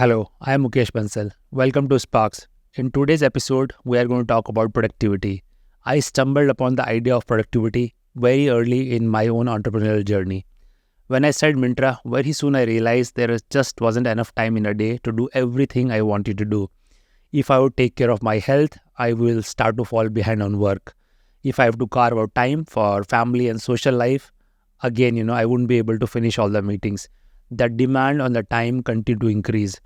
Hello, I am Mukesh Bansal. Welcome to SparX. In today's episode, we are going to talk about productivity. I stumbled upon the idea of productivity very early in my own entrepreneurial journey. When I started Myntra, very soon I realized just wasn't enough time in a day to do everything I wanted to do. If I would take care of my health, I will start to fall behind on work. If I have to carve out time for family and social life, again, I wouldn't be able to finish all the meetings. The demand on the time continued to increase.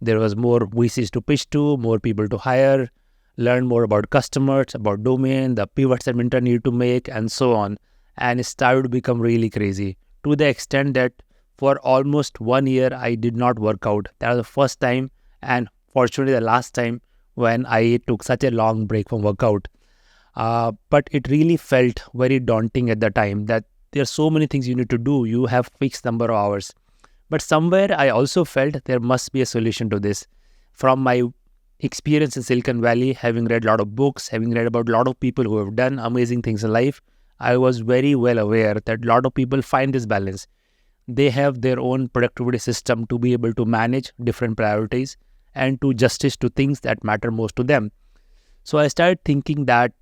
There was more VCs to pitch to, more people to hire, learn more about customers, about domain, the pivots that Myntra need to make, and so on. And it started to become really crazy to the extent that for almost 1 year, I did not work out. That was the first time and fortunately the last time when I took such a long break from workout. But it really felt very daunting at the time that there are so many things you need to do. You have fixed number of hours. But somewhere I also felt there must be a solution to this. From my experience in Silicon Valley, having read a lot of books, having read about a lot of people who have done amazing things in life, I was very well aware that a lot of people find this balance. They have their own productivity system to be able to manage different priorities and to justice to things that matter most to them. So I started thinking that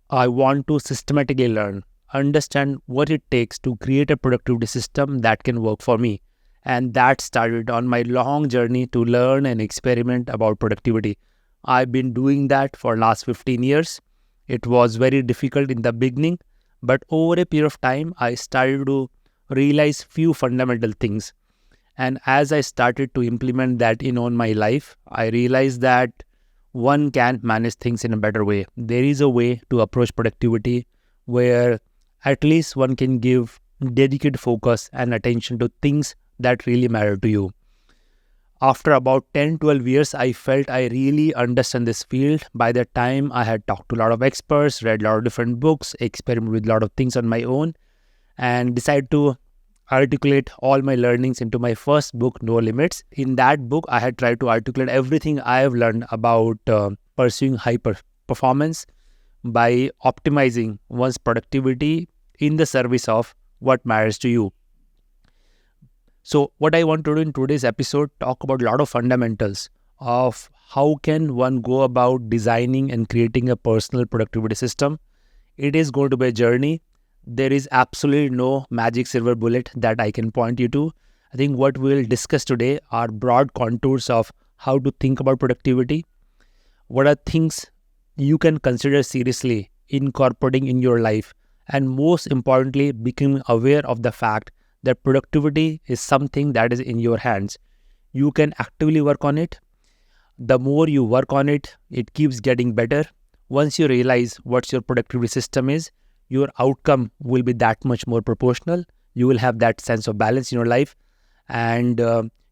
I want to systematically learn, understand what it takes to create a productivity system that can work for me. And that started on my long journey to learn and experiment about productivity. I've been doing that for last 15 years. It was very difficult in the beginning, but over a period of time, I started to realize few fundamental things. And as I started to implement that on my life, I realized that one can manage things in a better way. There is a way to approach productivity where at least one can give dedicated focus and attention to things that really matter to you. After about 10-12 years, I felt I really understand this field. By the time I had talked to a lot of experts, read a lot of different books, experimented with a lot of things on my own, and decided to articulate all my learnings into my first book, No Limits. In that book, I had tried to articulate everything I have learned about pursuing high performance by optimizing one's productivity in the service of what matters to you. So what I want to do in today's episode, talk about a lot of fundamentals of how can one go about designing and creating a personal productivity system. It is going to be a journey. There is absolutely no magic silver bullet that I can point you to. I think what we'll discuss today are broad contours of how to think about productivity. What are things you can consider seriously incorporating in your life, and most importantly, becoming aware of the fact that productivity is something that is in your hands. You can actively work on it. The more you work on it, it keeps getting better. Once you realize what your productivity system is, your outcome will be that much more proportional. You will have that sense of balance in your life, and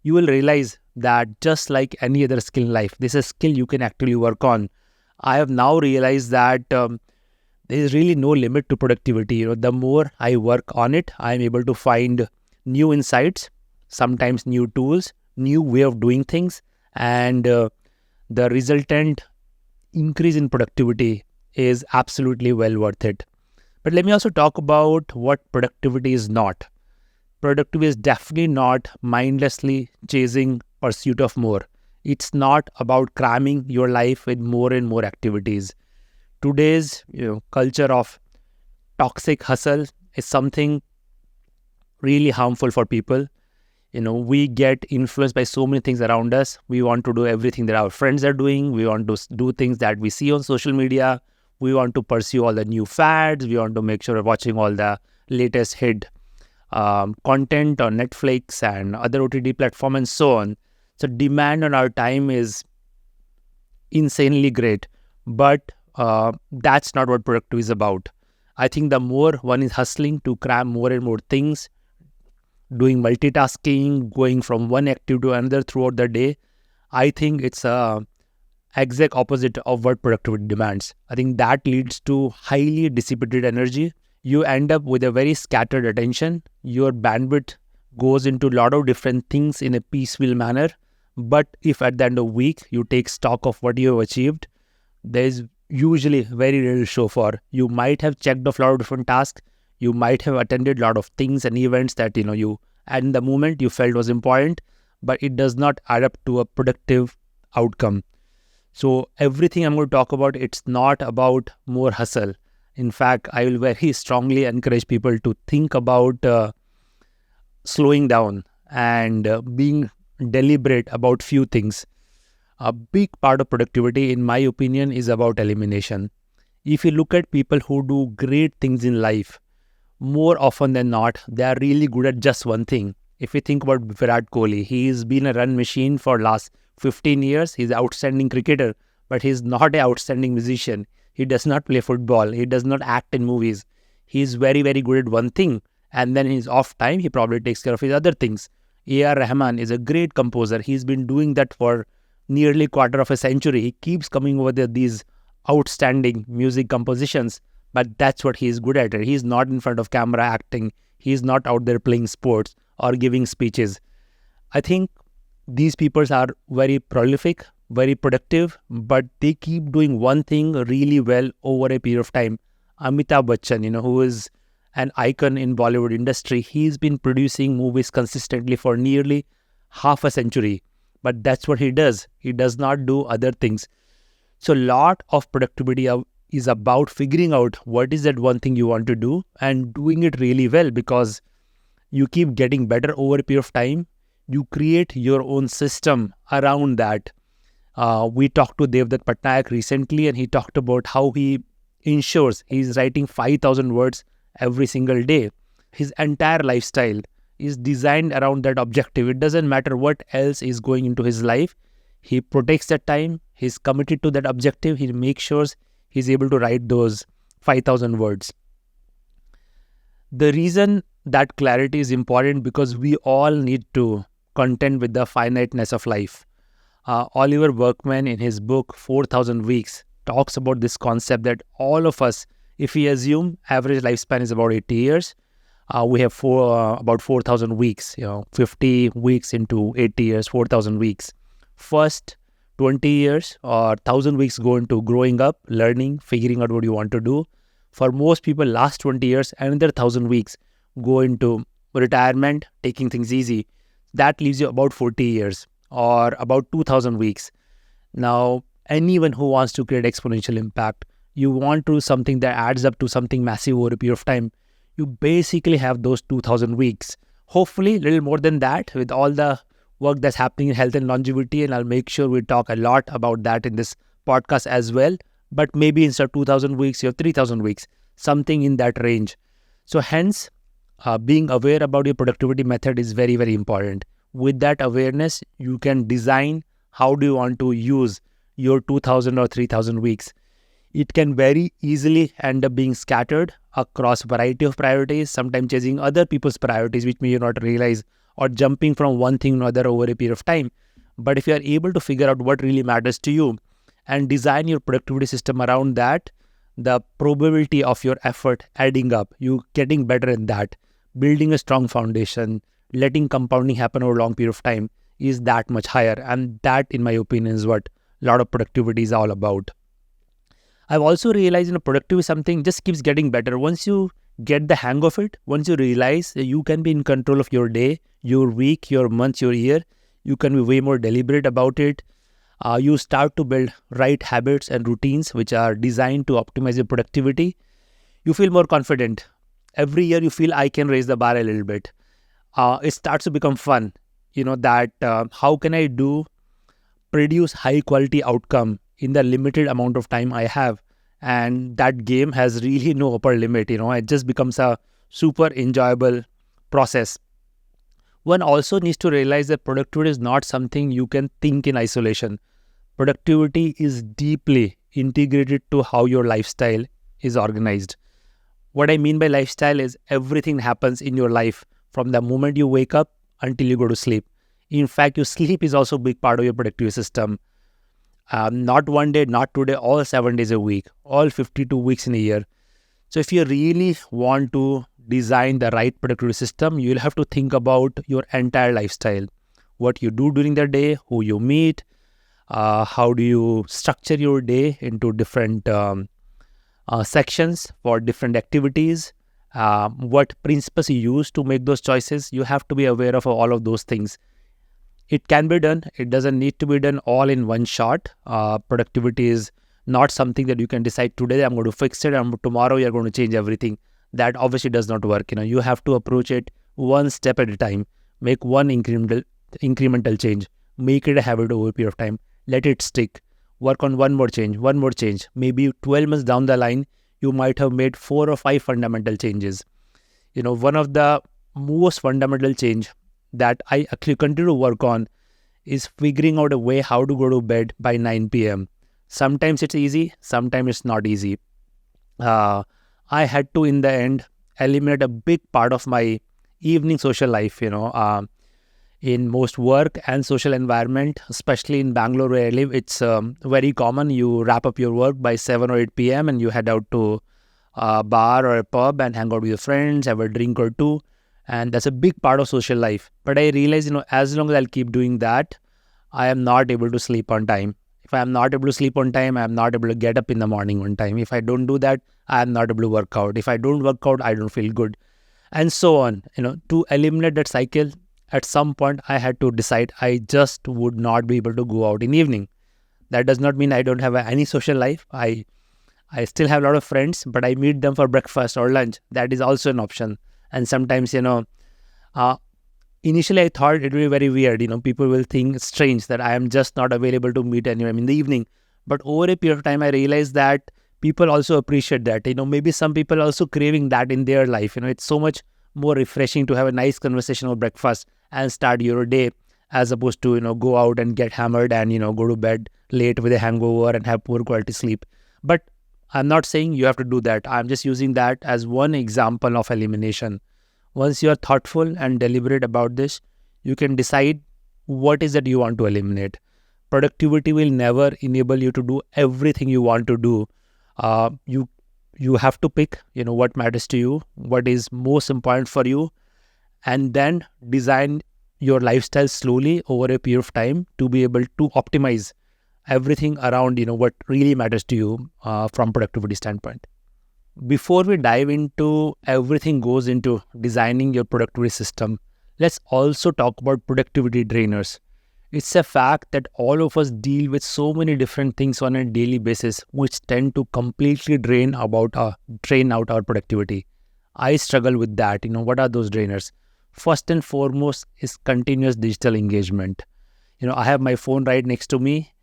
you will realize that just like any other skill in life, this is a skill you can actually work on. I have now realized that there is really no limit to productivity. The more I work on it, I am able to find new insights, sometimes new tools, new way of doing things, and the resultant increase in productivity is absolutely well worth it. But let me also talk about what productivity is not. Productivity is definitely not mindlessly chasing pursuit of more. It's not about cramming your life with more and more activities. Today's culture of toxic hustle is something really harmful for people. We get influenced by so many things around us. We want to do everything that our friends are doing. We want to do things that we see on social media. We want to pursue all the new fads. We want to make sure we're watching all the latest hit content on Netflix and other OTT platforms and so on. So demand on our time is insanely great, but that's not what productivity is about. I think the more one is hustling to cram more and more things, doing multitasking, going from one activity to another throughout the day, I think it's a exact opposite of what productivity demands. I think that leads to highly dissipated energy. You end up with a very scattered attention. Your bandwidth goes into a lot of different things in a piecemeal manner. But if at the end of the week you take stock of what you have achieved, there's usually very little show for. You might have checked off a lot of different tasks. You might have attended a lot of things and events that you at the moment you felt was important, but it does not add up to a productive outcome. So everything I'm going to talk about, it's not about more hustle. In fact, I will very strongly encourage people to think about slowing down and being deliberate about few things. A big part of productivity, in my opinion, is about elimination. If you look at people who do great things in life, more often than not, they are really good at just one thing. If you think about Virat Kohli, he's been a run machine for last 15 years. He's an outstanding cricketer, but he's not an outstanding musician. He does not play football. He does not act in movies. He's very, very good at one thing. And then in his off time, he probably takes care of his other things. A.R. Rahman is a great composer. He's been doing that for nearly quarter of a century. He keeps coming over these outstanding music compositions, but that's what he's good at. He's not in front of camera acting. He's not out there playing sports or giving speeches. I think these people are very prolific, very productive, but they keep doing one thing really well over a period of time. Amitabh Bachchan, who is an icon in Bollywood industry, he's been producing movies consistently for nearly half a century. But that's what he does. He does not do other things. So a lot of productivity is about figuring out what is that one thing you want to do and doing it really well, because you keep getting better over a period of time. You create your own system around that. We talked to Devdutt Patnaik recently, and he talked about how he ensures he's writing 5,000 words every single day. His entire lifestyle is designed around that objective. It doesn't matter what else is going into his life. He protects that time. He's committed to that objective. He makes sure he's able to write those 5,000 words. The reason that clarity is important, because we all need to contend with the finiteness of life. Oliver Burkeman, in his book 4,000 Weeks, talks about this concept that all of us, if we assume average lifespan is about 80 years, we have about 4,000 weeks, 50 weeks into 80 years, 4,000 weeks. First 20 years or 1,000 weeks go into growing up, learning, figuring out what you want to do. For most people, last 20 years, another 1,000 weeks go into retirement, taking things easy. That leaves you about 40 years or about 2,000 weeks. Now, anyone who wants to create exponential impact, you want to do something that adds up to something massive over a period of time, you basically have those 2,000 weeks. Hopefully, a little more than that with all the work that's happening in health and longevity, and I'll make sure we talk a lot about that in this podcast as well. But maybe instead of 2,000 weeks, you have 3,000 weeks, something in that range. So hence, being aware about your productivity method is very, very important. With that awareness, you can design how do you want to use your 2,000 or 3,000 weeks. It can very easily end up being scattered across a variety of priorities, sometimes chasing other people's priorities, which may you not realize, or jumping from one thing to another over a period of time. But if you are able to figure out what really matters to you and design your productivity system around that, the probability of your effort adding up, you getting better in that, building a strong foundation, letting compounding happen over a long period of time is that much higher. And that, in my opinion, is what a lot of productivity is all about. I've also realized productivity is something just keeps getting better. Once you get the hang of it, once you realize that you can be in control of your day, your week, your month, your year, you can be way more deliberate about it. You start to build right habits and routines which are designed to optimize your productivity. You feel more confident. Every year you feel I can raise the bar a little bit. It starts to become fun. How can I produce high quality outcome in the limited amount of time I have, and that game has really no upper limit. It just becomes a super enjoyable process. One also needs to realize that productivity is not something you can think in isolation. Productivity is deeply integrated to how your lifestyle is organized. What I mean by lifestyle is everything happens in your life from the moment you wake up until you go to sleep. In fact, your sleep is also a big part of your productivity system. Not one day, not today, all 7 days a week, all 52 weeks in a year. So if you really want to design the right productivity system, you'll have to think about your entire lifestyle. What you do during the day, who you meet, how do you structure your day into different sections for different activities, what principles you use to make those choices. You have to be aware of all of those things. It can be done. It doesn't need to be done all in one shot. Productivity is not something that you can decide today I'm going to fix it and tomorrow you're going to change everything. That obviously does not work. You have to approach it one step at a time. Make one incremental change. Make it a habit over a period of time. Let it stick. Work on one more change. Maybe 12 months down the line, you might have made 4 or 5 fundamental changes. One of the most fundamental change that I actually continue to work on is figuring out a way how to go to bed by 9 p.m. Sometimes it's easy, sometimes it's not easy. I had to, in the end, eliminate a big part of my evening social life, in most work and social environment, especially in Bangalore where I live. It's very common. You wrap up your work by 7 or 8 p.m. and you head out to a bar or a pub and hang out with your friends, have a drink or two. And that's a big part of social life. But I realize, as long as I'll keep doing that, I am not able to sleep on time. If I am not able to sleep on time, I am not able to get up in the morning on time. If I don't do that, I am not able to work out. If I don't work out, I don't feel good. And so on. To eliminate that cycle, at some point, I had to decide I just would not be able to go out in the evening. That does not mean I don't have any social life. I still have a lot of friends, but I meet them for breakfast or lunch. That is also an option. And sometimes, initially I thought it would be very weird. People will think it's strange that I am just not available to meet anyone in the evening. But over a period of time, I realized that people also appreciate that. Maybe some people are also craving that in their life. It's so much more refreshing to have a nice conversation over breakfast and start your day as opposed to, go out and get hammered and, go to bed late with a hangover and have poor quality sleep. But I'm not saying you have to do that. I'm just using that as one example of elimination. Once you are thoughtful and deliberate about this, you can decide what is that you want to eliminate. Productivity will never enable you to do everything you want to do. You have to pick, what matters to you, what is most important for you, and then design your lifestyle slowly over a period of time to be able to optimize everything around, what really matters to you from productivity standpoint. Before we dive into everything goes into designing your productivity system, let's also talk about productivity drainers. It's a fact that all of us deal with so many different things on a daily basis, which tend to completely drain out our productivity. I struggle with that. What are those drainers? First and foremost is continuous digital engagement. I have my phone right next to me.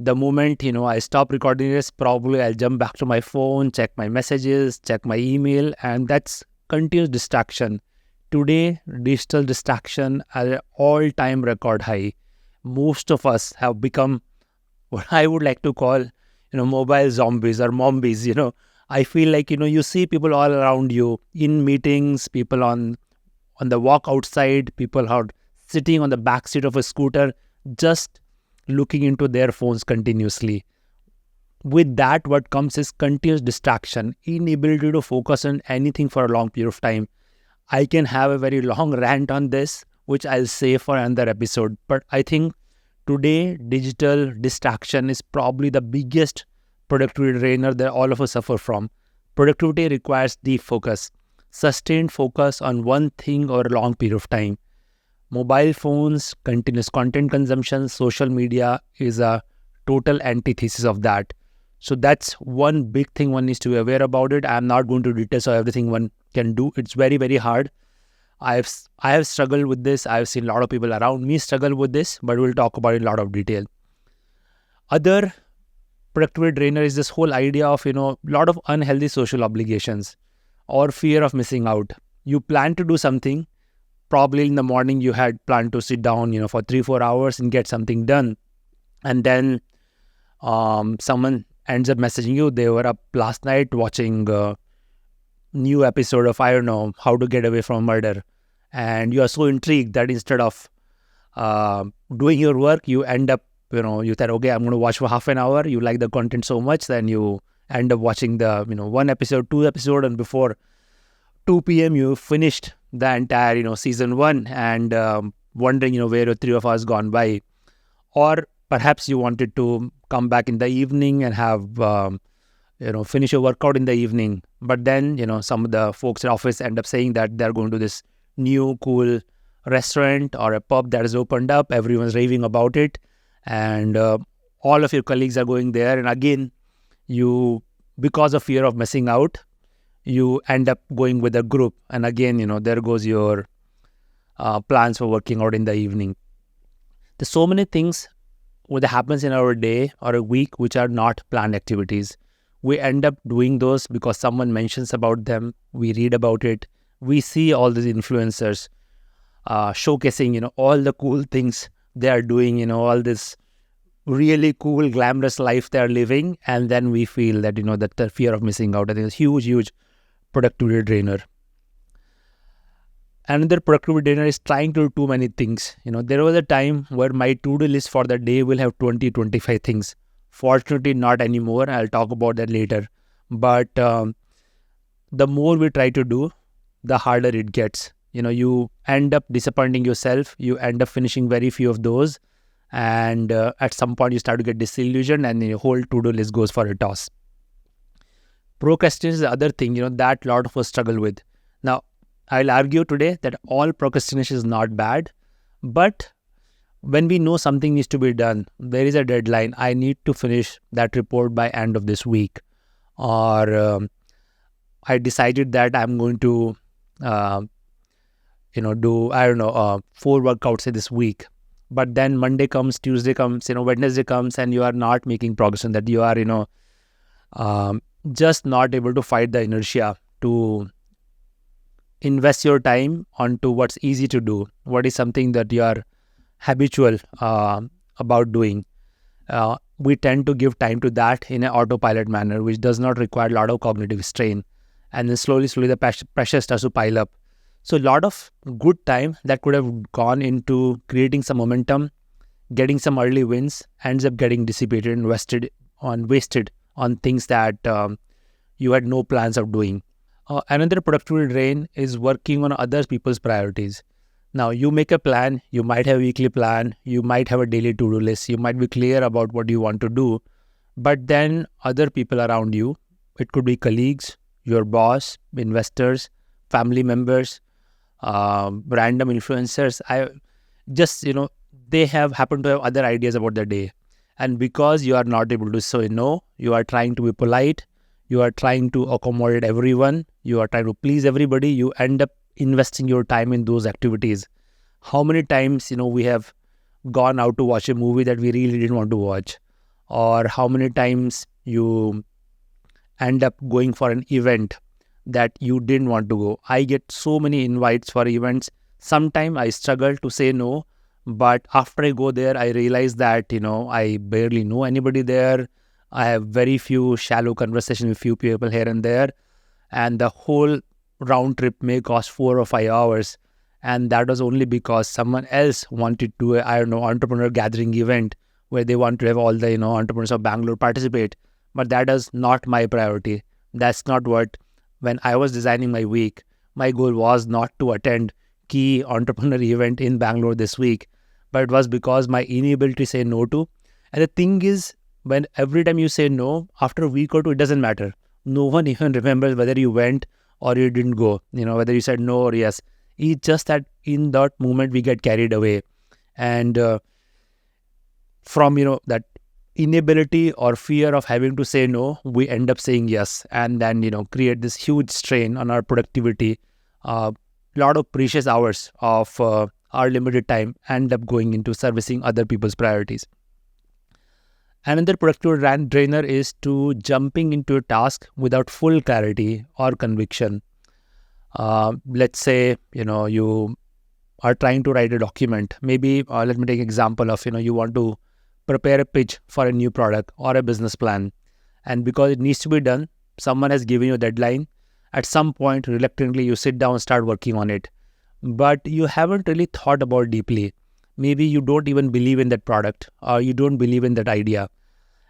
The moment, I stop recording this, probably I'll jump back to my phone, check my messages, check my email, and that's continuous distraction. Today, digital distraction at an all-time record high. Most of us have become what I would like to call, mobile zombies or mombies. I feel like, you see people all around you in meetings, people on the walk outside, people are sitting on the back seat of a scooter, just looking into their phones continuously. With that, what comes is continuous distraction, inability to focus on anything for a long period of time. I can have a very long rant on this, which I'll save for another episode. But I think today, digital distraction is probably the biggest productivity drainer that all of us suffer from. Productivity requires deep focus, sustained focus on one thing over a long period of time. Mobile phones, continuous content consumption, social media is a total antithesis of that. So that's one big thing one needs to be aware about it. I'm not going to detail so everything one can do. It's very, very hard. I have struggled with this. I've seen a lot of people around me struggle with this, but we'll talk about it in a lot of detail. Other productivity drainer is this whole idea of, a lot of unhealthy social obligations or fear of missing out. You plan to do something. Probably in the morning you had planned to sit down, for 3-4 hours and get something done. And then someone ends up messaging you. They were up last night watching a new episode of, I don't know, How to Get Away from Murder. And you are so intrigued that instead of doing your work, you end up, you said, okay, I'm going to watch for half an hour. You like the content so much, then you end up watching the, one episode, 2 episodes, and before 2 p.m. you finished the entire, season 1 and wondering, where the 3 of us gone by. Or perhaps you wanted to come back in the evening and have, finish your workout in the evening. But then, some of the folks in office end up saying that they're going to this new, cool restaurant or a pub that has opened up, everyone's raving about it, and all of your colleagues are going there, and again, you, because of fear of missing out, you end up going with a group, and again, there goes your plans for working out in the evening. There's so many things what happens in our day or a week which are not planned activities. We end up doing those because someone mentions about them, we read about it, we see all these influencers showcasing, all the cool things they are doing, all this really cool, glamorous life they are living, and then we feel that, that the fear of missing out, I think, is huge productivity drainer. Another productivity drainer is trying to do too many things. There was a time where my to-do list for the day will have 20-25 things. Fortunately, not anymore. I'll talk about that later. But the more we try to do, the harder it gets. You end up disappointing yourself. You end up finishing very few of those. And at some point, you start to get disillusioned, and your whole to-do list goes for a toss. Procrastination is the other thing, that a lot of us struggle with. Now, I'll argue today that all procrastination is not bad, but when we know something needs to be done, there is a deadline. I need to finish that report by end of this week, or I decided that I'm going to, do 4 workouts this week. But then Monday comes, Tuesday comes, Wednesday comes, and you are not making progress in that. You are, just not able to fight the inertia to invest your time onto what's easy to do, what is something that you are habitual about doing. We tend to give time to that in an autopilot manner, which does not require a lot of cognitive strain. And then slowly the pressure starts to pile up. So a lot of good time that could have gone into creating some momentum, getting some early wins, ends up getting dissipated and wasted on things that you had no plans of doing. Another productivity drain is working on other people's priorities. Now, you make a plan, you might have a weekly plan, you might have a daily to-do list, you might be clear about what you want to do, but then other people around you, it could be colleagues, your boss, investors, family members, random influencers, they have happened to have other ideas about the day. And because you are not able to say no, you are trying to be polite, you are trying to accommodate everyone, you are trying to please everybody, you end up investing your time in those activities. How many times, we have gone out to watch a movie that we really didn't want to watch? Or how many times you end up going for an event that you didn't want to go? I get so many invites for events. Sometimes I struggle to say no, but after I go there, I realize that, I barely know anybody there. I have very few shallow conversations with few people here and there. And the whole round trip may cost 4 or 5 hours. And that was only because someone else wanted to, entrepreneur gathering event where they want to have all the, entrepreneurs of Bangalore participate. But that is not my priority. That's not what, when I was designing my week, my goal was not to attend key entrepreneur event in Bangalore this week, but it was because my inability to say no to. And the thing is, when every time you say no, after a week or two, it doesn't matter. No one even remembers whether you went or you didn't go, whether you said no or yes. It's just that in that moment, we get carried away. And from, that inability or fear of having to say no, we end up saying yes. And then, create this huge strain on our productivity. A lot of precious hours of our limited time end up going into servicing other people's priorities. Another productivity drainer is to jumping into a task without full clarity or conviction. Let's say, you are trying to write a document. Maybe, let me take an example of, you want to prepare a pitch for a new product or a business plan. And because it needs to be done, someone has given you a deadline. At some point, reluctantly, you sit down and start working on it. But you haven't really thought about deeply. Maybe you don't even believe in that product, or you don't believe in that idea.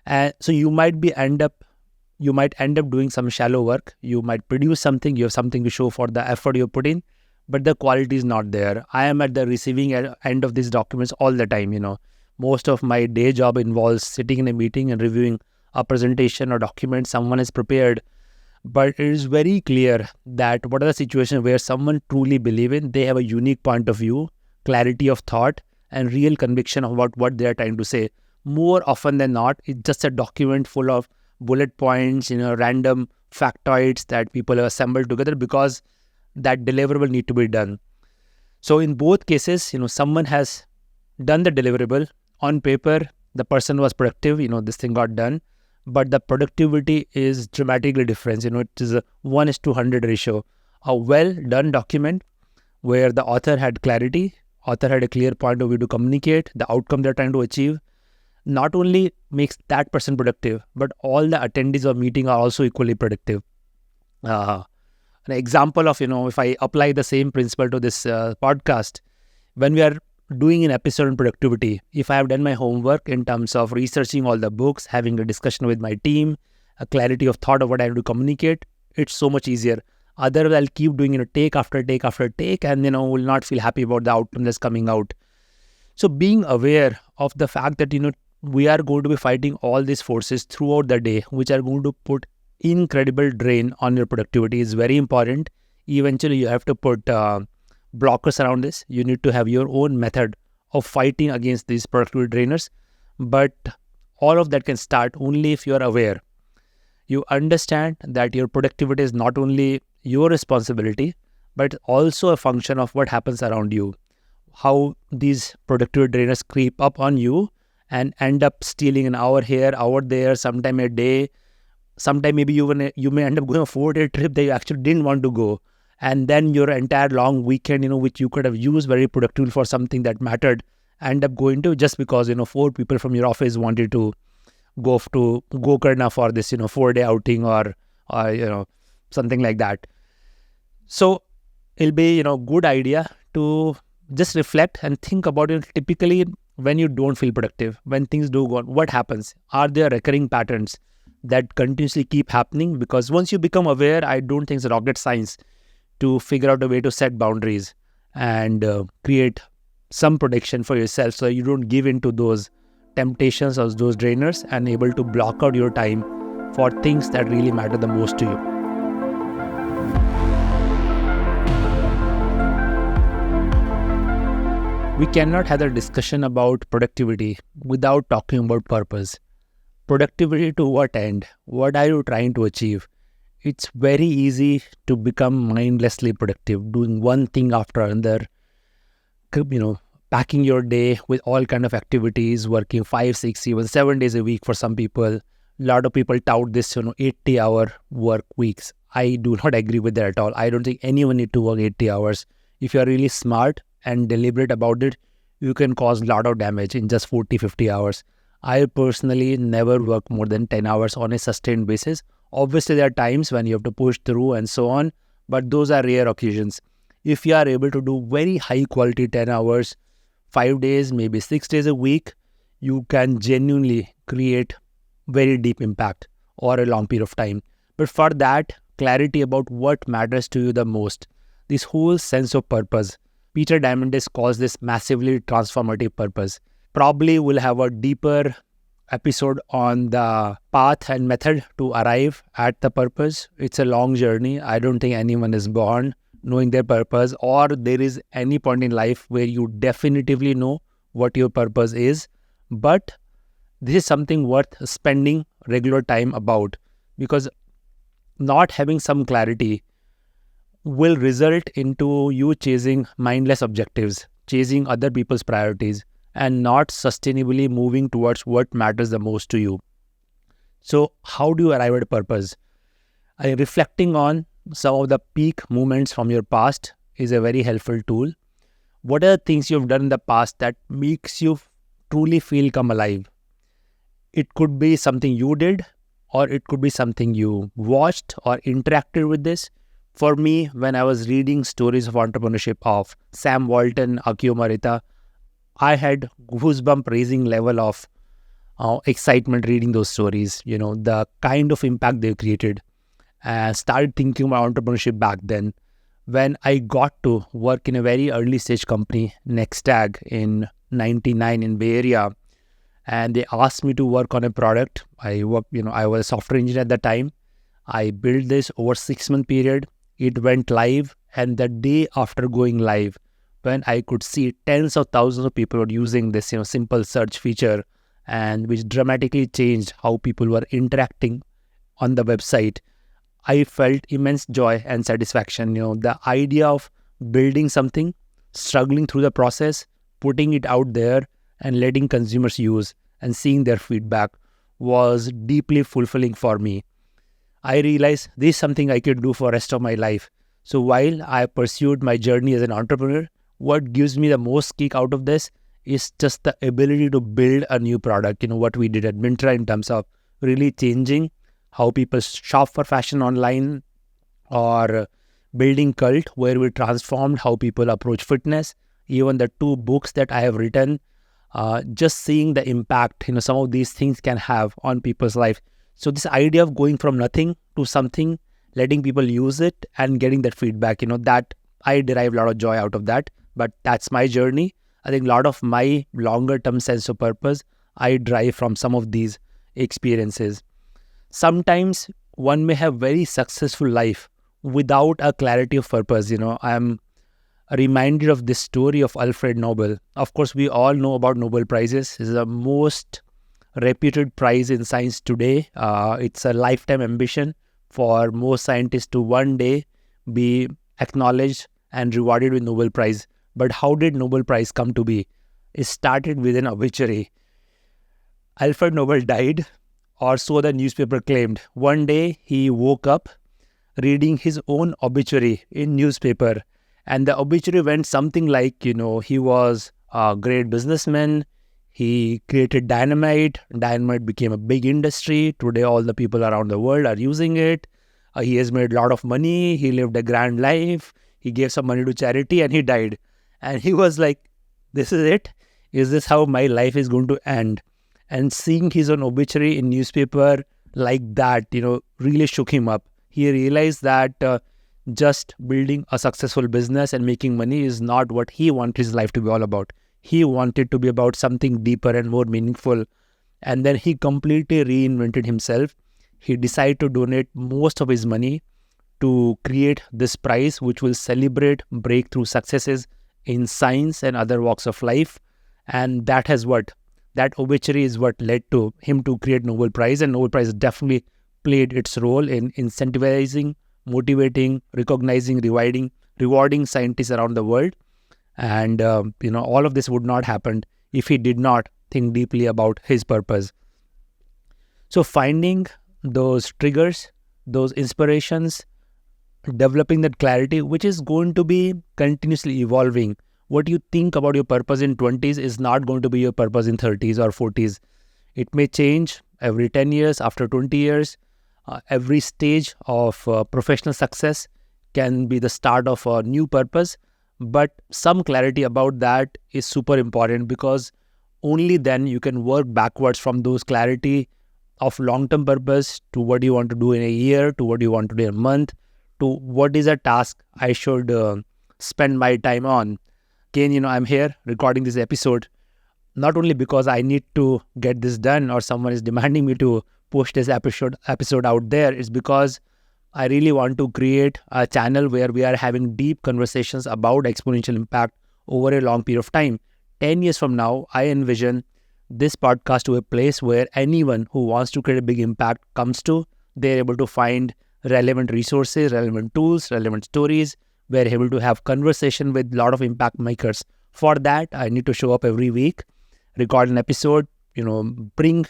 And so you might end up doing some shallow work. You might produce something, you have something to show for the effort you put in, but the quality is not there. I am at the receiving end of these documents all the time. Most of my day job involves sitting in a meeting and reviewing a presentation or document someone has prepared. But it is very clear that what are the situations where someone truly believes in, they have a unique point of view, clarity of thought, and real conviction about what they are trying to say. More often than not, it's just a document full of bullet points, random factoids that people have assembled together because that deliverable need to be done. So in both cases, someone has done the deliverable. On paper, the person was productive, this thing got done, but the productivity is dramatically different. It is a 1:100 ratio. A well done document where the author had clarity, author had a clear point of view to communicate the outcome they're trying to achieve, not only makes that person productive, but all the attendees of meeting are also equally productive. An example of, if I apply the same principle to this podcast, when we are doing an episode on productivity, if I have done my homework in terms of researching all the books, having a discussion with my team, a clarity of thought of what I have to communicate, it's so much easier. Otherwise, I'll keep doing take after take after take and, will not feel happy about the outcome that's coming out. So being aware of the fact that, we are going to be fighting all these forces throughout the day, which are going to put incredible drain on your productivity is very important. Eventually, you have to put blockers around this. You need to have your own method of fighting against these productivity drainers. But all of that can start only if you are aware. You understand that your productivity is not only your responsibility, but also a function of what happens around you. How these productivity drainers creep up on you and end up stealing an hour here, hour there, sometime a day. Sometime maybe you may end up going a 4-day trip that you actually didn't want to go. And then your entire long weekend, which you could have used very productively for something that mattered, end up going to just because, 4 people from your office wanted to go to Gokarna for this, 4-day outing or something like that. So it'll be, good idea to just reflect and think about it. Typically, when you don't feel productive, when things do go on, what happens? Are there recurring patterns that continuously keep happening? Because once you become aware, I don't think it's rocket science to figure out a way to set boundaries and create some protection for yourself so you don't give in to those temptations or those drainers and able to block out your time for things that really matter the most to you. We cannot have a discussion about productivity without talking about purpose. Productivity to what end? What are you trying to achieve? It's very easy to become mindlessly productive, doing one thing after another, packing your day with all kind of activities, working 5, 6, even 7 days a week for some people. A lot of people tout this, 80-hour work weeks. I do not agree with that at all. I don't think anyone need to work 80 hours. If you are really smart and deliberate about it, you can cause a lot of damage in just 40, 50 hours. I personally never work more than 10 hours on a sustained basis. Obviously, there are times when you have to push through and so on, but those are rare occasions. If you are able to do very high quality 10 hours, 5 days, maybe 6 days a week, you can genuinely create very deep impact over a long period of time. But for that, clarity about what matters to you the most, this whole sense of purpose, Peter Diamandis calls this massively transformative purpose. Probably we'll have a deeper episode on the path and method to arrive at the purpose. It's a long journey. I don't think anyone is born knowing their purpose, or there is any point in life where you definitively know what your purpose is. But this is something worth spending regular time about, because not having some clarity will result into you chasing mindless objectives, chasing other people's priorities, and not sustainably moving towards what matters the most to you. So how do you arrive at purpose? Reflecting on some of the peak moments from your past is a very helpful tool. What are the things you've done in the past that makes you truly feel come alive? It could be something you did, or it could be something you watched or interacted with this. For me, when I was reading stories of entrepreneurship of Sam Walton, Akio Morita, I had goosebump raising level of excitement reading those stories, the kind of impact they created. And started thinking about entrepreneurship back then. When I got to work in a very early stage company, Nextag, in 99 in Bay Area, and they asked me to work on a product. I was a software engineer at the time. I built this over 6-month period. It went live, and the day after going live, when I could see tens of thousands of people were using this, simple search feature, and which dramatically changed how people were interacting on the website, I felt immense joy and satisfaction. The idea of building something, struggling through the process, putting it out there, and letting consumers use and seeing their feedback was deeply fulfilling for me. I realized this is something I could do for the rest of my life. So while I pursued my journey as an entrepreneur, what gives me the most kick out of this is just the ability to build a new product. What we did at Myntra in terms of really changing how people shop for fashion online, or building Cult, where we transformed how people approach fitness. Even the 2 books that I have written, just seeing the impact some of these things can have on people's life. So this idea of going from nothing to something, letting people use it and getting that feedback, that I derive a lot of joy out of that. But that's my journey. I think a lot of my longer term sense of purpose I derive from some of these experiences. Sometimes one may have very successful life without a clarity of purpose. I'm reminded of this story of Alfred Nobel. Of course, we all know about Nobel Prizes. It's the most reputed prize in science today. It's a lifetime ambition for most scientists to one day be acknowledged and rewarded with Nobel Prize. But how did Nobel Prize come to be? It started with an obituary. Alfred Nobel died, or so the newspaper claimed. One day he woke up reading his own obituary in newspaper, and the obituary went something like, he was a great businessman, he created dynamite became a big industry, today all the people around the world are using it, he has made a lot of money, he lived a grand life, he gave some money to charity, and he died. And he was like, this is it? Is this how my life is going to end? And seeing his own obituary in newspaper like that, really shook him up. He realized that just building a successful business and making money is not what he wanted his life to be all about. He wanted to be about something deeper and more meaningful. And then he completely reinvented himself. He decided to donate most of his money to create this prize, which will celebrate breakthrough successes in science and other walks of life. And that obituary is what led to him to create Nobel Prize. And Nobel Prize definitely played its role in incentivizing, motivating, recognizing, rewarding scientists around the world. And, all of this would not happen if he did not think deeply about his purpose. So finding those triggers, those inspirations, developing that clarity, which is going to be continuously evolving. What you think about your purpose in 20s is not going to be your purpose in 30s or 40s. It may change every 10 years, after 20 years. Every stage of professional success can be the start of a new purpose. But some clarity about that is super important, because only then you can work backwards from those clarity of long-term purpose to what you want to do in a year, to what you want to do in a month, to what is a task I should spend my time on. Again, I'm here recording this episode not only because I need to get this done or someone is demanding me to push this episode out there. It's because I really want to create a channel where we are having deep conversations about exponential impact over a long period of time. 10 years from now, I envision this podcast to a place where anyone who wants to create a big impact comes to. They're able to find relevant resources, relevant tools, relevant stories. We're able to have conversation with a lot of impact makers. For that, I need to show up every week, record an episode, bring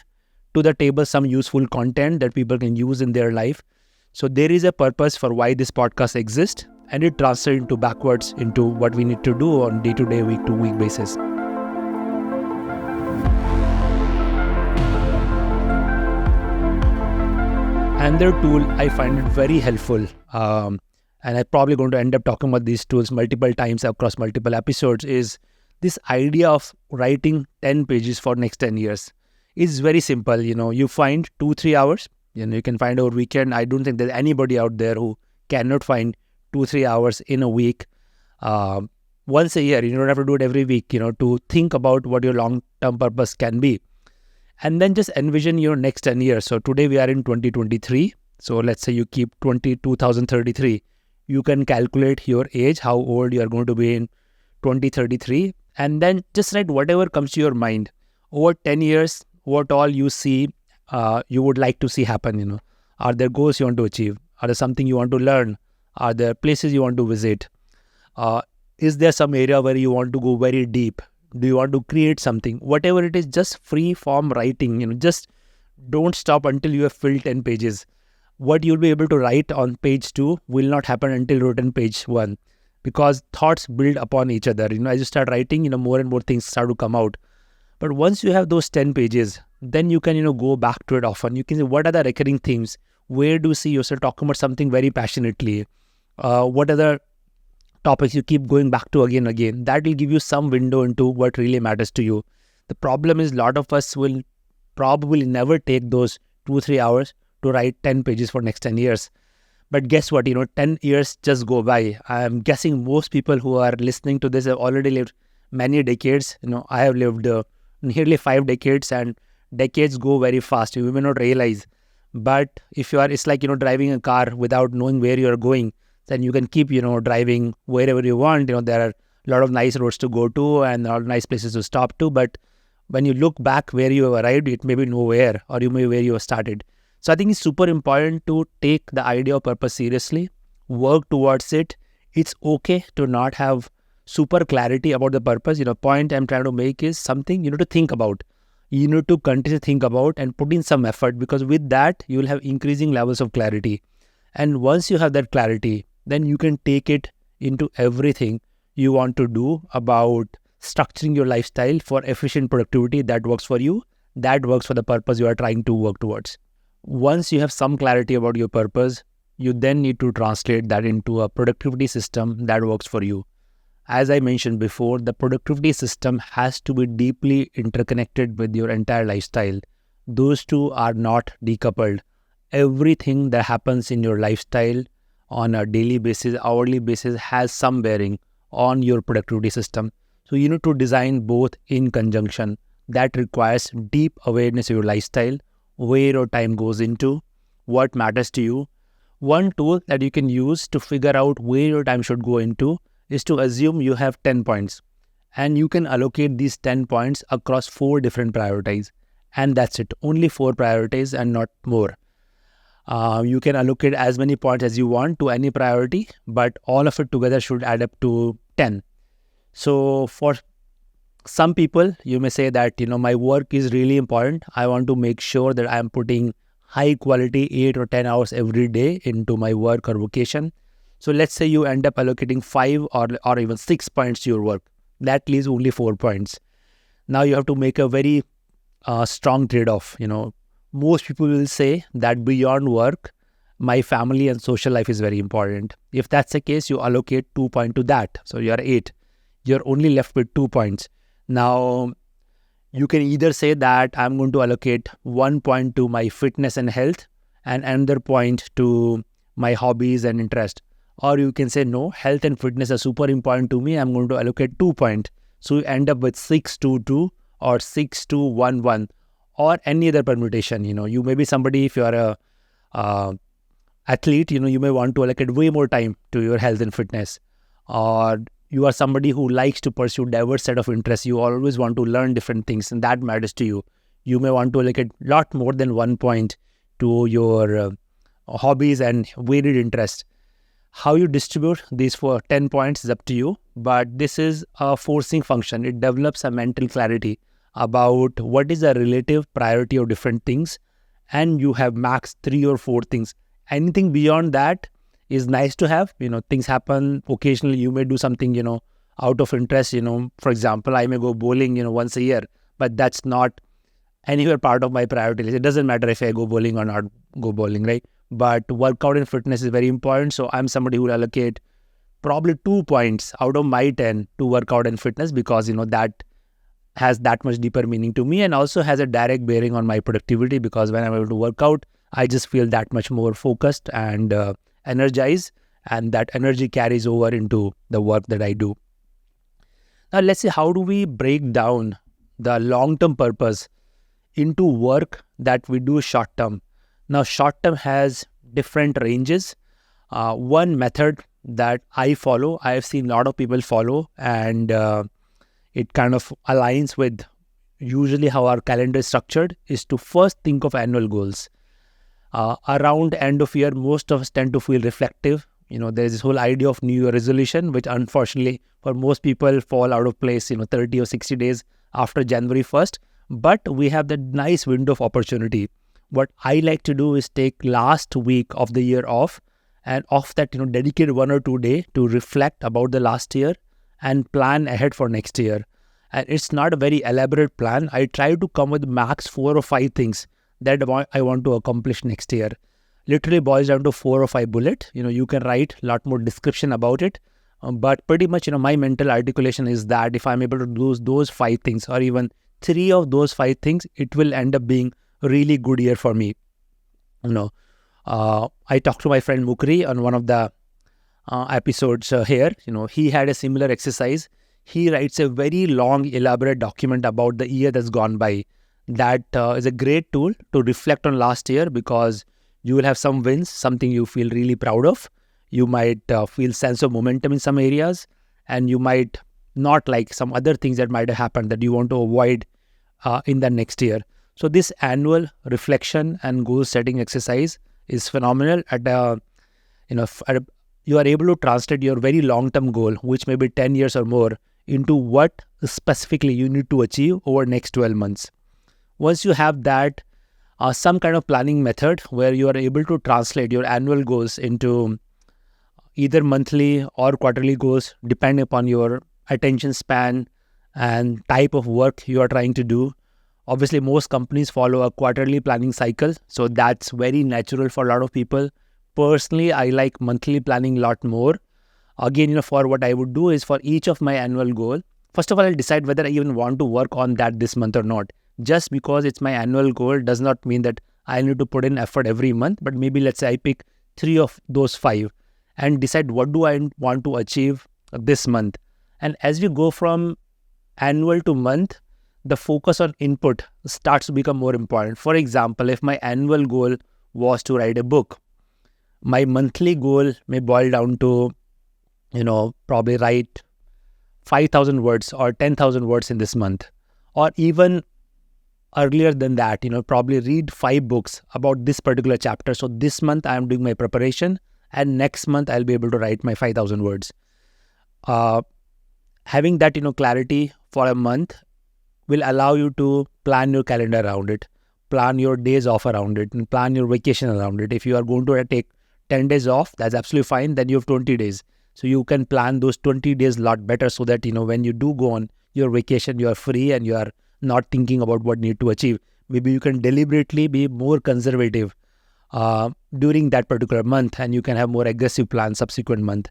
to the table some useful content that people can use in their life. So there is a purpose for why this podcast exists, and it translates backwards into what we need to do on day-to-day, week-to-week basis. Another tool I find it very helpful, and I'm probably going to end up talking about these tools multiple times across multiple episodes, is this idea of writing 10 pages for next 10 years. It's very simple. You find 2-3 hours. You can find over weekend. I don't think there's anybody out there who cannot find 2-3 hours in a week, once a year. You don't have to do it every week, to think about what your long-term purpose can be. And then just envision your next 10 years. So today we are in 2023. So let's say you keep 2033. You can calculate your age, how old you are going to be in 2033, and then just write whatever comes to your mind. Over 10 years, what all you see, you would like to see happen. Are there goals you want to achieve? Are there something you want to learn? Are there places you want to visit? Is there some area where you want to go very deep? Do you want to create something? Whatever it is, just free form writing. Just don't stop until you have filled 10 pages. What you'll be able to write on page 2 will not happen until written page 1, because thoughts build upon each other. As you start writing, more and more things start to come out. But once you have those 10 pages, then you can, go back to it often. You can say, what are the recurring themes? Where do you see yourself talking about something very passionately? What are the topics you keep going back to again and again? That will give you some window into what really matters to you. The problem is a lot of us will probably never take those 2-3 hours to write 10 pages for next 10 years. But guess what? 10 years just go by. I'm guessing most people who are listening to this have already lived many decades. I have lived nearly 5 decades, and decades go very fast. You may not realize. But if it's like, driving a car without knowing where you're going, then you can keep, driving wherever you want. There are a lot of nice roads to go to and a lot of nice places to stop to. But when you look back where you have arrived, it may be nowhere, or you may be where you have started. So I think it's super important to take the idea of purpose seriously, work towards it. It's okay to not have super clarity about the purpose. Point I'm trying to make is something you need to think about. You need to continue to think about and put in some effort, because with that, you will have increasing levels of clarity. And once you have that clarity, then you can take it into everything you want to do about structuring your lifestyle for efficient productivity that works for you, that works for the purpose you are trying to work towards. Once you have some clarity about your purpose, you then need to translate that into a productivity system that works for you. As I mentioned before, the productivity system has to be deeply interconnected with your entire lifestyle. Those two are not decoupled. Everything that happens in your lifestyle on a daily basis, hourly basis, has some bearing on your productivity system. So you need to design both in conjunction. That requires deep awareness of your lifestyle, where your time goes into, what matters to you. One tool that you can use to figure out where your time should go into is to assume you have 10 points, and you can allocate these 10 points across 4 different priorities. And that's it, only 4 priorities and not more. You can allocate as many points as you want to any priority, but all of it together should add up to 10. So for some people, you may say that, my work is really important. I want to make sure that I'm putting high quality 8 or 10 hours every day into my work or vocation. So let's say you end up allocating 5 or even 6 points to your work. That leaves only 4 points. Now you have to make a very strong trade-off. Most people will say that beyond work, my family and social life is very important. If that's the case, you allocate 2 points to that. So you're 8. You're only left with 2 points. Now, you can either say that I'm going to allocate 1 point to my fitness and health and another point to my hobbies and interest. Or you can say, no, health and fitness are super important to me. I'm going to allocate 2 points. So you end up with 6-2-2 or 6-2-1-1 or any other permutation. You may be somebody, if you're a athlete, you may want to allocate way more time to your health and fitness. Or you are somebody who likes to pursue diverse set of interests. You always want to learn different things, and that matters to you. You may want to allocate a lot more than 1 point to your hobbies and varied interests. How you distribute these for 10 points is up to you, but this is a forcing function. It develops a mental clarity about what is the relative priority of different things, and you have max 3 or 4 things. Anything beyond that is nice to have. Things happen occasionally. You may do something, out of interest. For example, I may go bowling, once a year, but that's not anywhere part of my priority list. It doesn't matter if I go bowling or not go bowling, right? But workout and fitness is very important. So I'm somebody who will allocate probably 2 points out of my 10 to workout and fitness, because, that has that much deeper meaning to me and also has a direct bearing on my productivity, because when I'm able to work out, I just feel that much more focused and energized, and that energy carries over into the work that I do. Now, let's see, how do we break down the long-term purpose into work that we do short-term? Now, short-term has different ranges. One method that I follow. I have seen a lot of people follow, and it kind of aligns with usually how our calendar is structured, is to first think of annual goals. Around end of year, most of us tend to feel reflective. There's this whole idea of New Year resolution, which unfortunately for most people fall out of place, 30 or 60 days after January 1st. But we have that nice window of opportunity. What I like to do is take last week of the year off, and off that, dedicate 1 or 2 days to reflect about the last year and plan ahead for next year. And it's not a very elaborate plan. I try to come with max 4 or 5 things that I want to accomplish next year. Literally boils down to 4 or 5 bullets. You can write a lot more description about it. But pretty much, my mental articulation is that if I'm able to do those 5 things, or even 3 of those 5 things, it will end up being a really good year for me. I talked to my friend Mukri on one of the episodes here. He had a similar exercise. He writes a very long, elaborate document about the year that's gone by. That is a great tool to reflect on last year, because you will have some wins, something you feel really proud of. You might feel sense of momentum in some areas, and you might not like some other things that might have happened that you want to avoid in the next year. So this annual reflection and goal setting exercise is phenomenal. You are able to translate your very long-term goal, which may be 10 years or more, into what specifically you need to achieve over next 12 months. Once you have that, some kind of planning method where you are able to translate your annual goals into either monthly or quarterly goals, depending upon your attention span and type of work you are trying to do. Obviously, most companies follow a quarterly planning cycle, so that's very natural for a lot of people. Personally, I like monthly planning a lot more. Again, for what I would do is, for each of my annual goal, first of all, I'll decide whether I even want to work on that this month or not. Just because it's my annual goal does not mean that I need to put in effort every month, but maybe let's say I pick 3 of those 5 and decide what do I want to achieve this month. And as we go from annual to month, the focus on input starts to become more important. For example, if my annual goal was to write a book, my monthly goal may boil down to, probably write 5,000 words or 10,000 words in this month. Or even earlier than that, probably read 5 books about this particular chapter. So this month I am doing my preparation, and next month I'll be able to write my 5,000 words. Having that, clarity for a month will allow you to plan your calendar around it, plan your days off around it, and plan your vacation around it. If you are going to take 10 days off, that's absolutely fine. Then you have 20 days. So you can plan those 20 days a lot better, so that, when you do go on your vacation, you are free and you are not thinking about what you need to achieve. Maybe you can deliberately be more conservative during that particular month, and you can have more aggressive plans subsequent month.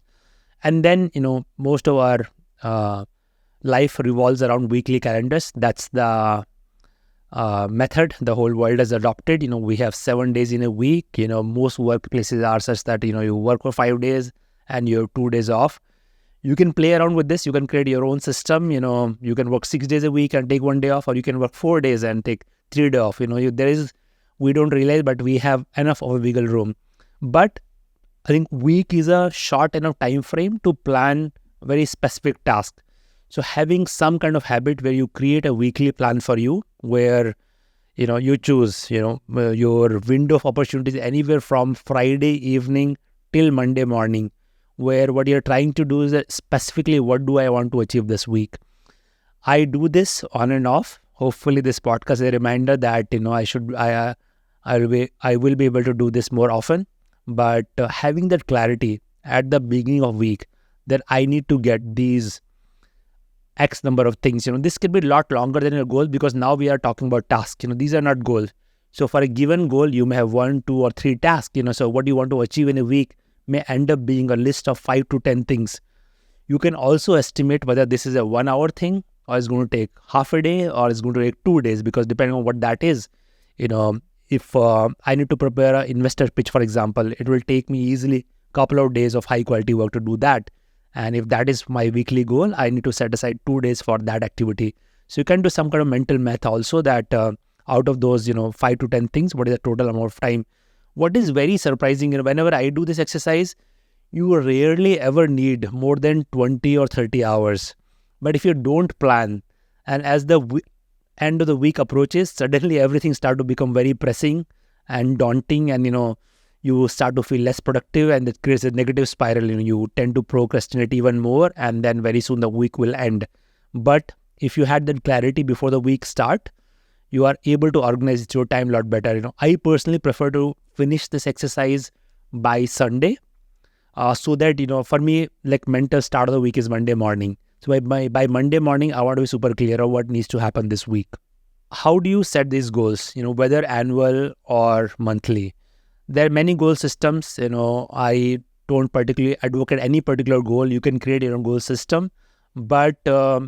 And then, most of our life revolves around weekly calendars. That's the method the whole world has adopted. We have 7 days in a week. Most workplaces are such that, you work for 5 days and you have 2 days off. You can play around with this. You can create your own system. You can work 6 days a week and take 1 day off, or you can work 4 days and take 3 days off. We don't realize, but we have enough of a wiggle room. But I think week is a short enough time frame to plan very specific tasks. So having some kind of habit where you create a weekly plan for you, where you choose your window of opportunities anywhere from Friday evening till Monday morning, where what you're trying to do is specifically, what do I want to achieve this week? I do this on and off. Hopefully this podcast is a reminder that I will be able to do this more often. But having that clarity at the beginning of week that I need to get these X number of things, this could be a lot longer than your goal, because now we are talking about tasks. These are not goals. So for a given goal, you may have 1, 2, or 3 tasks. So what you want to achieve in a week may end up being a list of 5 to 10 things. You can also estimate whether this is a 1 hour thing, or it's going to take half a day, or it's going to take 2 days, because depending on what that is, if I need to prepare an investor pitch, for example, it will take me easily a couple of days of high quality work to do that. And if that is my weekly goal, I need to set aside 2 days for that activity. So you can do some kind of mental math also, that out of those, 5 to 10 things, what is the total amount of time? What is very surprising, whenever I do this exercise, You rarely ever need more than 20 or 30 hours. But if you don't plan, and as the end of the week approaches, suddenly everything start to become very pressing and daunting, and you start to feel less productive, and it creates a negative spiral. You tend to procrastinate even more, and then very soon the week will end. But if you had that clarity before the week start, you are able to organize your time a lot better. I personally prefer to finish this exercise by Sunday, so that for me, like, mental start of the week is Monday morning. So by Monday morning, I want to be super clear of what needs to happen this week. How do you set these goals? Whether annual or monthly. There are many goal systems. I don't particularly advocate any particular goal. You can create your own goal system, but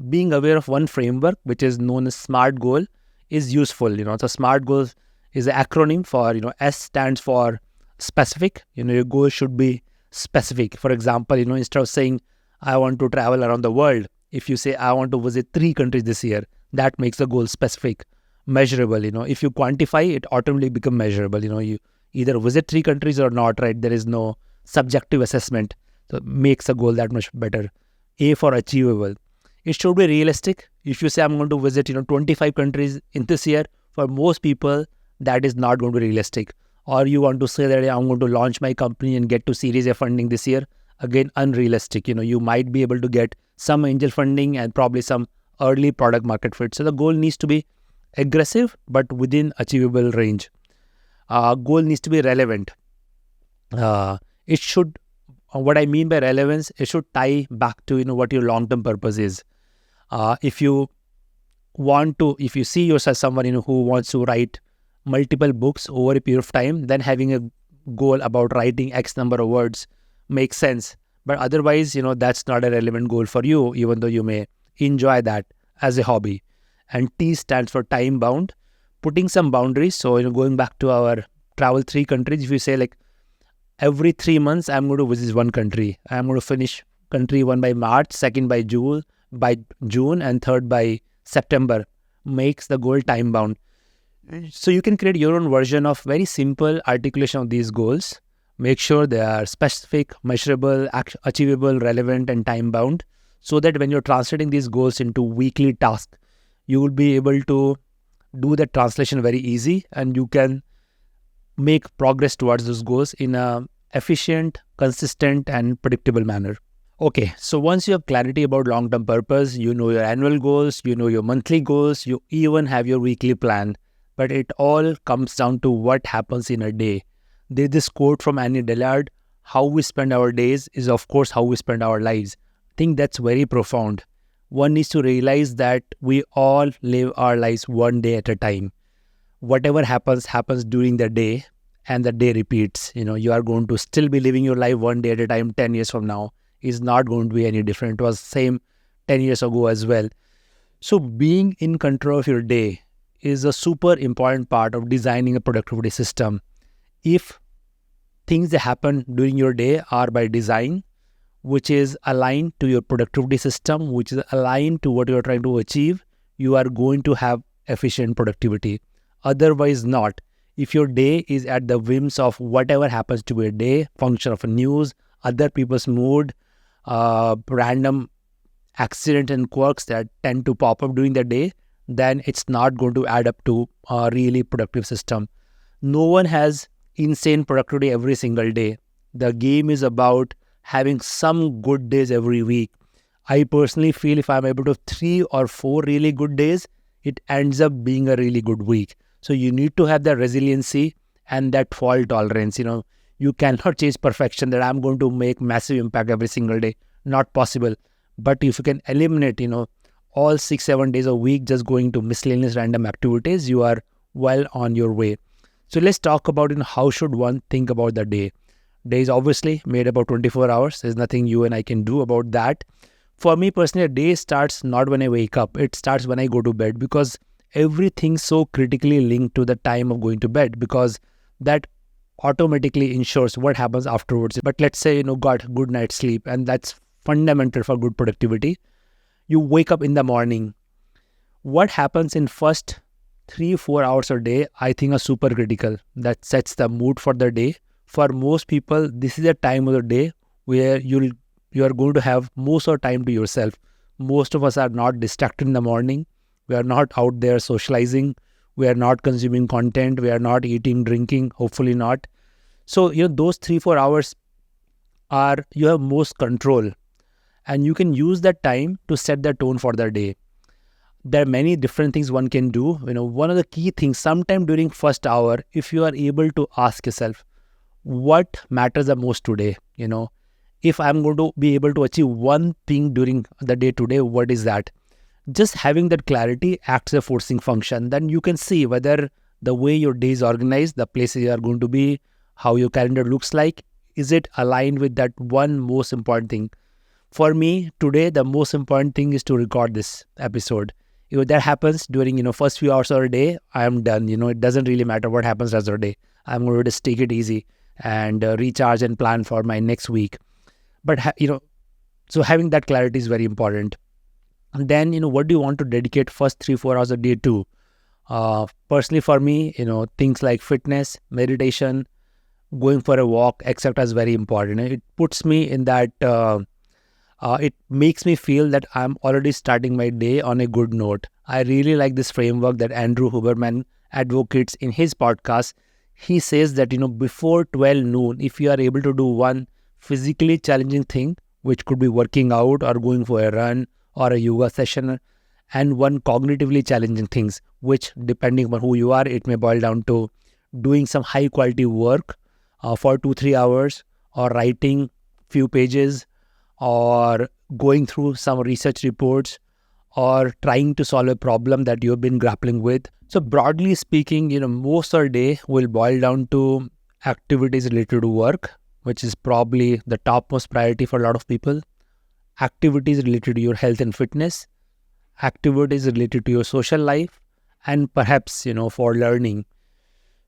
being aware of one framework, which is known as SMART goal, is useful. So SMART goals is an acronym for, S stands for specific. Your goal should be specific. For example, instead of saying I want to travel around the world, if you say I want to visit 3 countries this year, that makes the goal specific, measurable. If you quantify it, automatically become measurable. You either visit 3 countries or not, right? There is no subjective assessment, so it makes a goal that much better. A for achievable. It should be realistic. If you say I'm going to visit 25 countries in this year, for most people that is not going to be realistic. Or you want to say that I'm going to launch my company and get to Series A funding this year, again unrealistic. You might be able to get some angel funding and probably some early product market fit. So the goal needs to be aggressive but within achievable range. Goal needs to be relevant. It should, what I mean by relevance, it should tie back to what your long-term purpose is. If you see yourself someone who wants to write multiple books over a period of time, then having a goal about writing X number of words makes sense. But otherwise, that's not a relevant goal for you, even though you may enjoy that as a hobby. And T stands for time bound, putting some boundaries. So, going back to our travel 3 countries, if you say like every 3 months, I'm going to visit one country. I'm going to finish country 1 by March, second by June, and third by September, makes the goal time bound. So you can create your own version of very simple articulation of these goals. Make sure they are specific, measurable, achievable, relevant, and time bound, so that when you're translating these goals into weekly tasks, you will be able to do the translation very easy, and you can make progress towards those goals in a efficient, consistent, and predictable manner. Okay, so once you have clarity about long-term purpose, your annual goals, your monthly goals, you even have your weekly plan. But it all comes down to what happens in a day. There's this quote from Annie Dillard: how we spend our days is, of course, how we spend our lives. I think that's very profound. One needs to realize that we all live our lives one day at a time. Whatever happens during the day, and the day repeats. You are going to still be living your life one day at a time. 10 years from now is not going to be any different. It was same 10 years ago as well. So being in control of your day is a super important part of designing a productivity system. If things that happen during your day are by design, which is aligned to your productivity system, which is aligned to what you're trying to achieve, you are going to have efficient productivity. Otherwise not. If your day is at the whims of whatever happens to your day, function of news, other people's mood, random accidents and quirks that tend to pop up during the day, then it's not going to add up to a really productive system. No one has insane productivity every single day. The game is about having some good days every week. I personally feel if I'm able to have 3 or 4 really good days, it ends up being a really good week. So you need to have that resiliency and that fault tolerance. You cannot chase perfection, that I'm going to make massive impact every single day. Not possible. But if you can eliminate, all 6-7 days a week just going to miscellaneous random activities, you are well on your way. So let's talk about how should one think about the day. Day is obviously made about 24 hours. There's nothing you and I can do about that. For me personally, a day starts not when I wake up. It starts when I go to bed, because everything's so critically linked to the time of going to bed, because that automatically ensures what happens afterwards. But let's say, got good night's sleep, and that's fundamental for good productivity. You wake up in the morning. What happens in first 3-4 hours a day, I think, are super critical. That sets the mood for the day. For most people, this is a time of the day where you are going to have most of the time to yourself. Most of us are not distracted in the morning. We are not out there socializing. We are not consuming content. We are not eating, drinking, hopefully not. So, those 3-4 hours are you have most control, and you can use that time to set the tone for the day. There are many different things one can do. One of the key things, sometime during first hour, if you are able to ask yourself, what matters the most today? If I'm going to be able to achieve one thing during the day today, what is that? Just having that clarity acts as a forcing function. Then you can see whether the way your day is organized, the places you are going to be, how your calendar looks like, is it aligned with that one most important thing? For me, today, the most important thing is to record this episode. If that happens during, first few hours of the day, I am done. It doesn't really matter what happens rest of the day. I'm going to just take it easy and recharge and plan for my next week. But, so having that clarity is very important. And then, what do you want to dedicate first 3-4 hours a day to? Personally, for me, things like fitness, meditation, going for a walk, etc. is very important. It puts me in that, it makes me feel that I'm already starting my day on a good note. I really like this framework that Andrew Huberman advocates in his podcast. He says that, before 12 noon, if you are able to do one physically challenging thing, which could be working out or going for a run or a yoga session, and one cognitively challenging things, which depending on who you are, it may boil down to doing some high quality work for 2-3 hours, or writing few pages, or going through some research reports, or trying to solve a problem that you've been grappling with. So broadly speaking, most of the day will boil down to activities related to work, which is probably the topmost priority for a lot of people. Activities related to your health and fitness, activities related to your social life, and perhaps, for learning.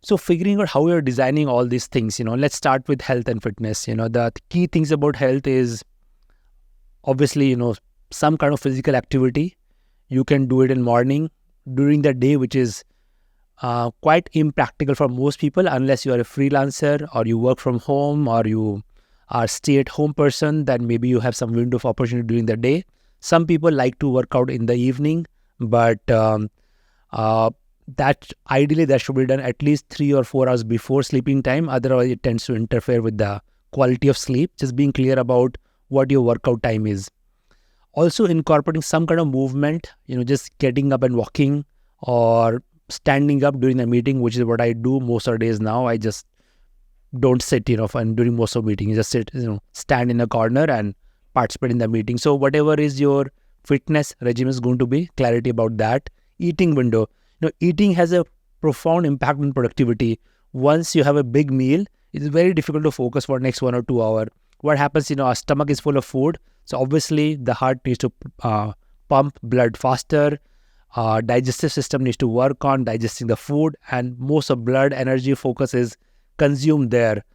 So figuring out how you're designing all these things, let's start with health and fitness. The key things about health is obviously, some kind of physical activity. You can do it in morning, during the day, which is quite impractical for most people unless you are a freelancer or you work from home or you are a stay-at-home person. Then maybe you have some window of opportunity during the day. Some people like to work out in the evening, but that ideally that should be done at least 3 or 4 hours before sleeping time. Otherwise, it tends to interfere with the quality of sleep. Just being clear about what your workout time is. Also incorporating some kind of movement, just getting up and walking or standing up during a meeting, which is what I do most of the days now. I just don't sit, and during most of the meetings, just sit, stand in a corner and participate in the meeting. So whatever is your fitness regime is going to be, clarity about that. Eating window. Eating has a profound impact on productivity. Once you have a big meal, it's very difficult to focus for next 1 or 2 hours. What happens, our stomach is full of food. So obviously the heart needs to pump blood faster. Digestive system needs to work on digesting the food, and most of blood energy focus is consumed there.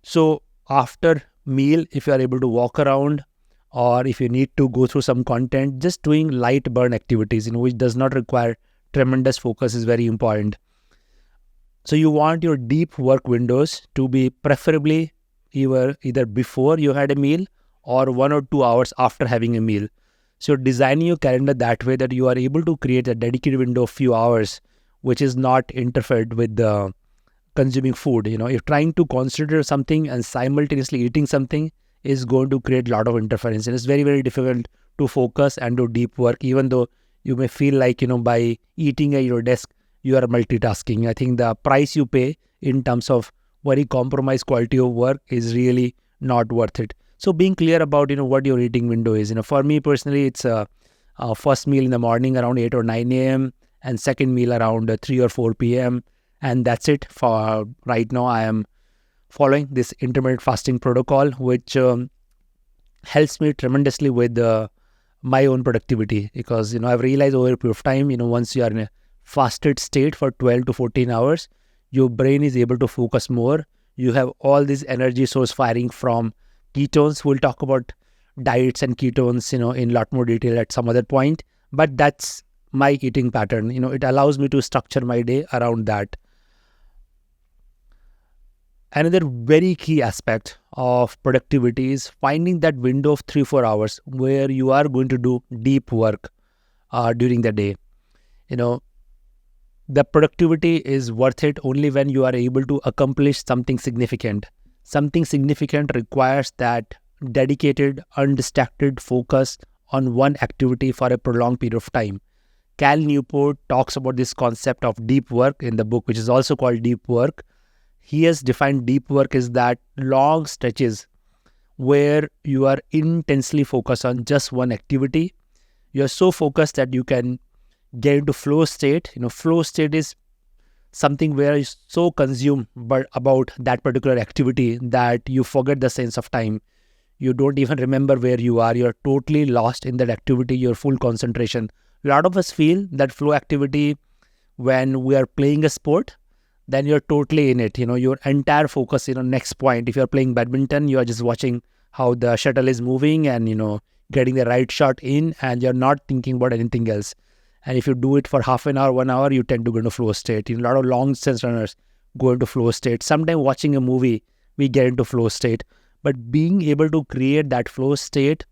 So after meal, if you are able to walk around, or if you need to go through some content, just doing light burn activities, which does not require tremendous focus, is very important. So you want your deep work windows to be preferably either before you had a meal or 1 or 2 hours after having a meal. So designing your calendar that way that you are able to create a dedicated window of few hours, which is not interfered with the consuming food. If trying to consider something and simultaneously eating something is going to create a lot of interference, and it's very, very difficult to focus and do deep work, even though you may feel like, by eating at your desk, you are multitasking. I think the price you pay in terms of very compromised quality of work is really not worth it. So being clear about, what your eating window is. For me personally, it's a first meal in the morning around 8 or 9 a.m. and second meal around 3 or 4 p.m. And that's it for right now. I am following this intermittent fasting protocol, which helps me tremendously with my own productivity, because, I've realized over a period of time, once you are in a fasted state for 12 to 14 hours, your brain is able to focus more. You have all this energy source firing from ketones. We'll talk about diets and ketones, in a lot more detail at some other point. But that's my eating pattern. It allows me to structure my day around that. Another very key aspect of productivity is finding that window of 3-4 hours where you are going to do deep work during the day. The productivity is worth it only when you are able to accomplish something significant. Something significant requires that dedicated, undistracted focus on one activity for a prolonged period of time. Cal Newport talks about this concept of deep work in the book, which is also called Deep Work. He has defined deep work as that long stretches where you are intensely focused on just one activity. You are so focused that you can get into flow state. Flow state is something where you so consumed about that particular activity that you forget the sense of time. You don't even remember where you are. You're totally lost in that activity, your full concentration. A lot of us feel that flow activity when we are playing a sport, then you're totally in it. Your entire focus, next point. If you're playing badminton, you are just watching how the shuttle is moving and, getting the right shot in, and you're not thinking about anything else. And if you do it for half an hour, 1 hour, you tend to go into flow state. A lot of long distance runners go into flow state. Sometimes watching a movie, we get into flow state. But being able to create that flow state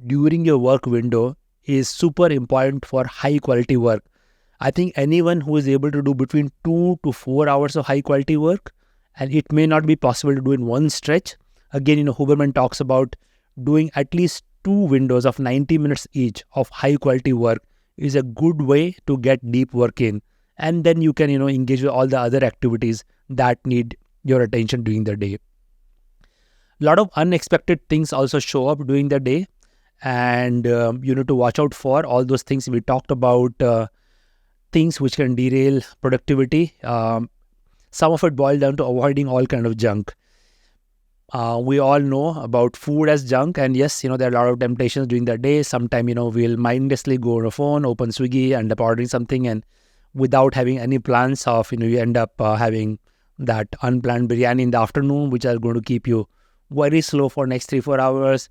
during your work window is super important for high quality work. I think anyone who is able to do between 2 to 4 hours of high quality work, and it may not be possible to do in one stretch. Again, Huberman talks about doing at least 2 windows of 90 minutes each of high quality work is a good way to get deep work in. And then you can, engage with all the other activities that need your attention during the day. A lot of unexpected things also show up during the day, and you need to watch out for all those things. We talked about things which can derail productivity. Some of it boils down to avoiding all kind of junk. We all know about food as junk, and yes, there are a lot of temptations during the day. Sometimes, we'll mindlessly go on a phone, open Swiggy, end up ordering something, and without having any plans of, you end up having that unplanned biryani in the afternoon, which are going to keep you very slow for next 3-4 hours.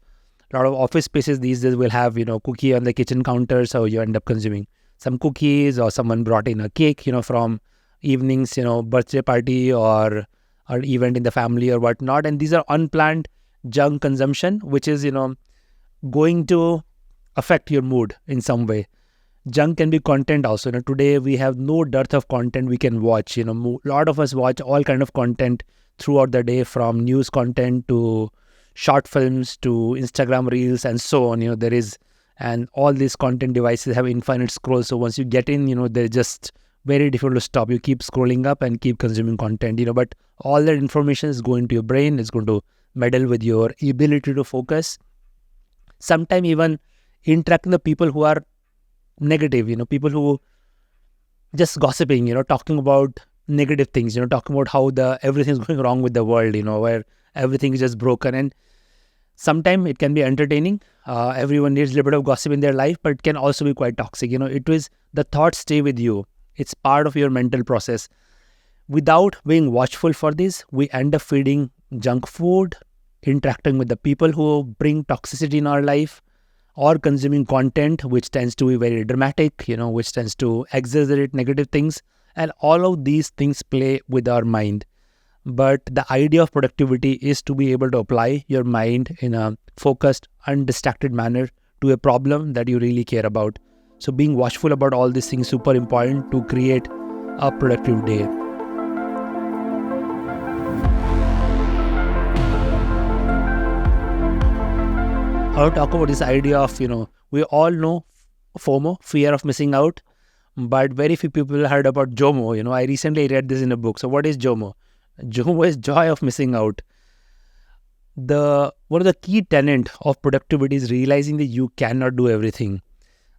A lot of office spaces these days will have, cookie on the kitchen counter, so you end up consuming some cookies, or someone brought in a cake, from evenings, birthday party or event in the family or whatnot. And these are unplanned junk consumption, which is, going to affect your mood in some way. Junk can be content also. Today we have no dearth of content we can watch. A lot of us watch all kind of content throughout the day, from news content to short films to Instagram reels and so on. And all these content devices have infinite scroll. So once you get in, they're just very difficult to stop. You keep scrolling up and keep consuming content, but all that information is going to your brain, is going to meddle with your ability to focus. Sometimes even interacting with people who are negative, people who just gossiping, talking about negative things, talking about how everything's going wrong with the world, where everything is just broken. And sometimes it can be entertaining. Everyone needs a little bit of gossip in their life, but it can also be quite toxic. The thoughts stay with you. It's part of your mental process. Without being watchful for this, we end up feeding junk food, interacting with the people who bring toxicity in our life, or consuming content which tends to be very dramatic, which tends to exaggerate negative things. And all of these things play with our mind. But the idea of productivity is to be able to apply your mind in a focused, undistracted manner to a problem that you really care about. So being watchful about all these things is super important to create a productive day. I will talk about this idea of, we all know FOMO, fear of missing out, but very few people heard about JOMO. I recently read this in a book. So what is JOMO? JOMO is joy of missing out. One of the key tenets of productivity is realizing that you cannot do everything.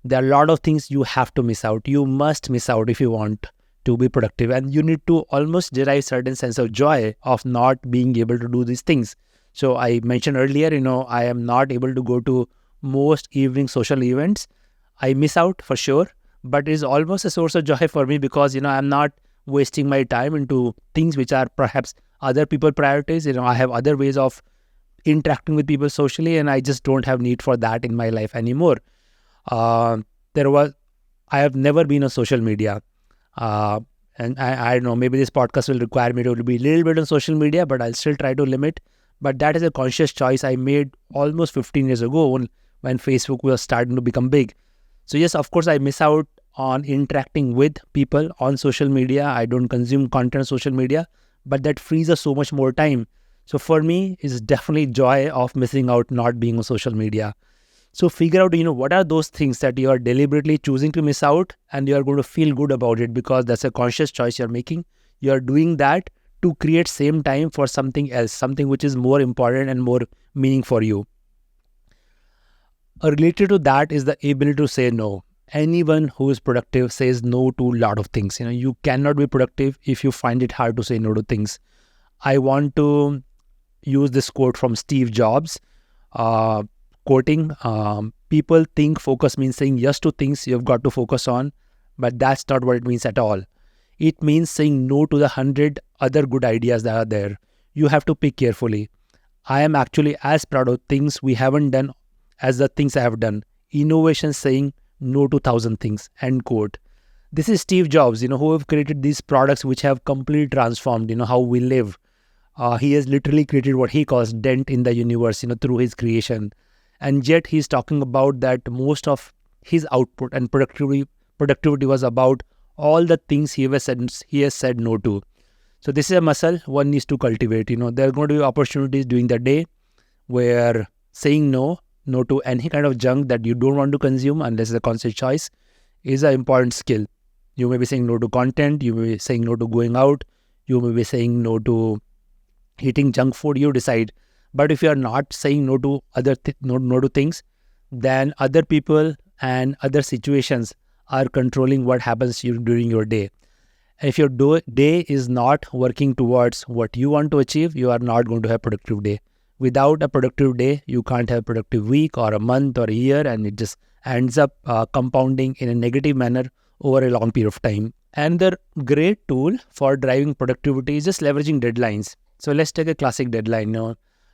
There are a lot of things you have to miss out. You must miss out if you want to be productive, and you need to almost derive certain sense of joy of not being able to do these things. So I mentioned earlier, I am not able to go to most evening social events. I miss out for sure, but it is almost a source of joy for me because, I'm not wasting my time into things which are perhaps other people priorities. I have other ways of interacting with people socially, and I just don't have need for that in my life anymore. I have never been on social media. And I don't know, maybe this podcast will require me to be a little bit on social media, but I'll still try to limit. But that is a conscious choice I made almost 15 years ago when Facebook was starting to become big. So yes, of course, I miss out on interacting with people on social media. I don't consume content on social media, but that frees us so much more time. So for me, it's definitely joy of missing out, not being on social media. So figure out, what are those things that you are deliberately choosing to miss out, and you are going to feel good about it because that's a conscious choice you're making. You're doing that to create same time for something else, something which is more important and more meaning for you. Related to that is the ability to say no. Anyone who is productive says no to a lot of things. You cannot be productive if you find it hard to say no to things. I want to use this quote from Steve Jobs, quoting, people think focus means saying yes to things you've got to focus on, but that's not what it means at all. It means saying no to the 100 other good ideas that are there. You have to pick carefully. I am actually as proud of things we haven't done as the things I have done. Innovation saying no to 1,000 things, end quote. This is Steve Jobs, who have created these products which have completely transformed, how we live. He has literally created what he calls dent in the universe, through his creation. And yet he's talking about that most of his output and productivity was about all the things he has said no to. So this is a muscle one needs to cultivate. There are going to be opportunities during the day where saying no to any kind of junk that you don't want to consume unless it's a conscious choice is an important skill. You may be saying no to content, you may be saying no to going out, you may be saying no to eating junk food, you decide. But if you are not saying no to no to things, then other people and other situations are controlling what happens during your day. And if your day is not working towards what you want to achieve, you are not going to have a productive day. Without a productive day, you can't have a productive week or a month or a year, and it just ends up compounding in a negative manner over a long period of time. And the great tool for driving productivity is just leveraging deadlines. So let's take a classic deadline.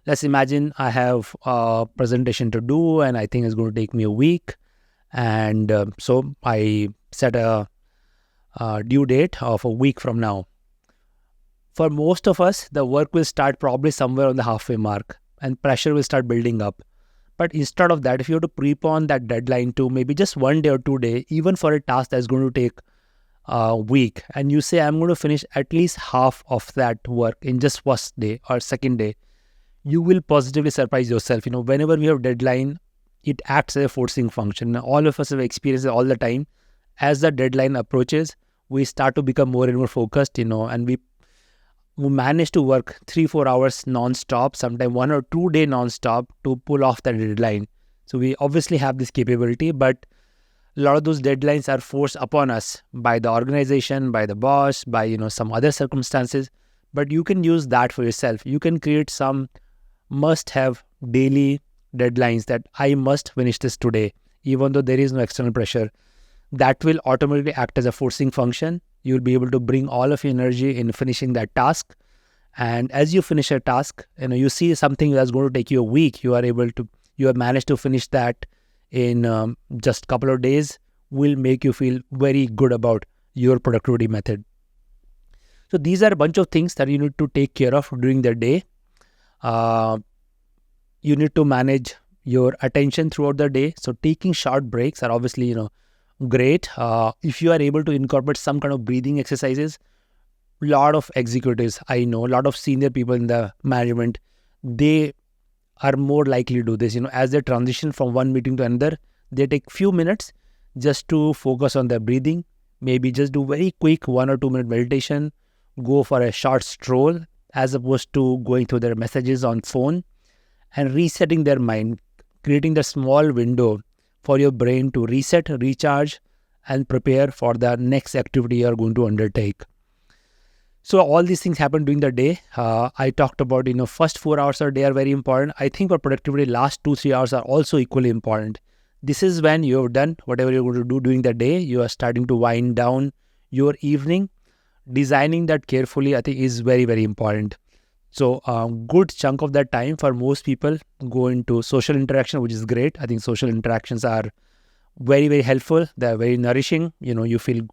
Let's imagine I have a presentation to do and I think it's going to take me a week. And so I set a due date of a week from now. For most of us, the work will start probably somewhere on the halfway mark and pressure will start building up. But instead of that, if you have to prepone that deadline to maybe just 1 day or 2 days, even for a task that's going to take a week, and you say, I'm going to finish at least half of that work in just first day or second day, you will positively surprise yourself. Whenever we have deadline, it acts as a forcing function. All of us have experienced it all the time. As the deadline approaches, we start to become more and more focused, and we manage to work 3-4 hours non-stop, sometimes 1 or 2 day non-stop to pull off that deadline. So we obviously have this capability, but a lot of those deadlines are forced upon us by the organization, by the boss, by some other circumstances. But you can use that for yourself. You can create some must-have daily deadlines that I must finish this today, even though there is no external pressure. That will automatically act as a forcing function. You'll be able to bring all of your energy in finishing that task. And as you finish a task, you see something that's going to take you a week, you have managed to finish that in just a couple of days, will make you feel very good about your productivity method. So these are a bunch of things that you need to take care of during the day. You need to manage your attention throughout the day. So taking short breaks are obviously, great. If you are able to incorporate some kind of breathing exercises, a lot of executives I know, a lot of senior people in the management, they are more likely to do this. As they transition from one meeting to another, they take few minutes just to focus on their breathing. Maybe just do very quick 1 or 2 minute meditation, go for a short stroll as opposed to going through their messages on phone, and resetting their mind, creating the small window for your brain to reset, recharge, and prepare for the next activity you are going to undertake. So all these things happen during the day. I talked about, first 4 hours of the day are very important. I think for productivity, last 2-3 hours are also equally important. This is when you have done whatever you're going to do during the day. You are starting to wind down your evening. Designing that carefully, I think, is very, very important. So a good chunk of that time for most people go into social interaction, which is great. I think social interactions are very, very helpful. They're very nourishing. You feel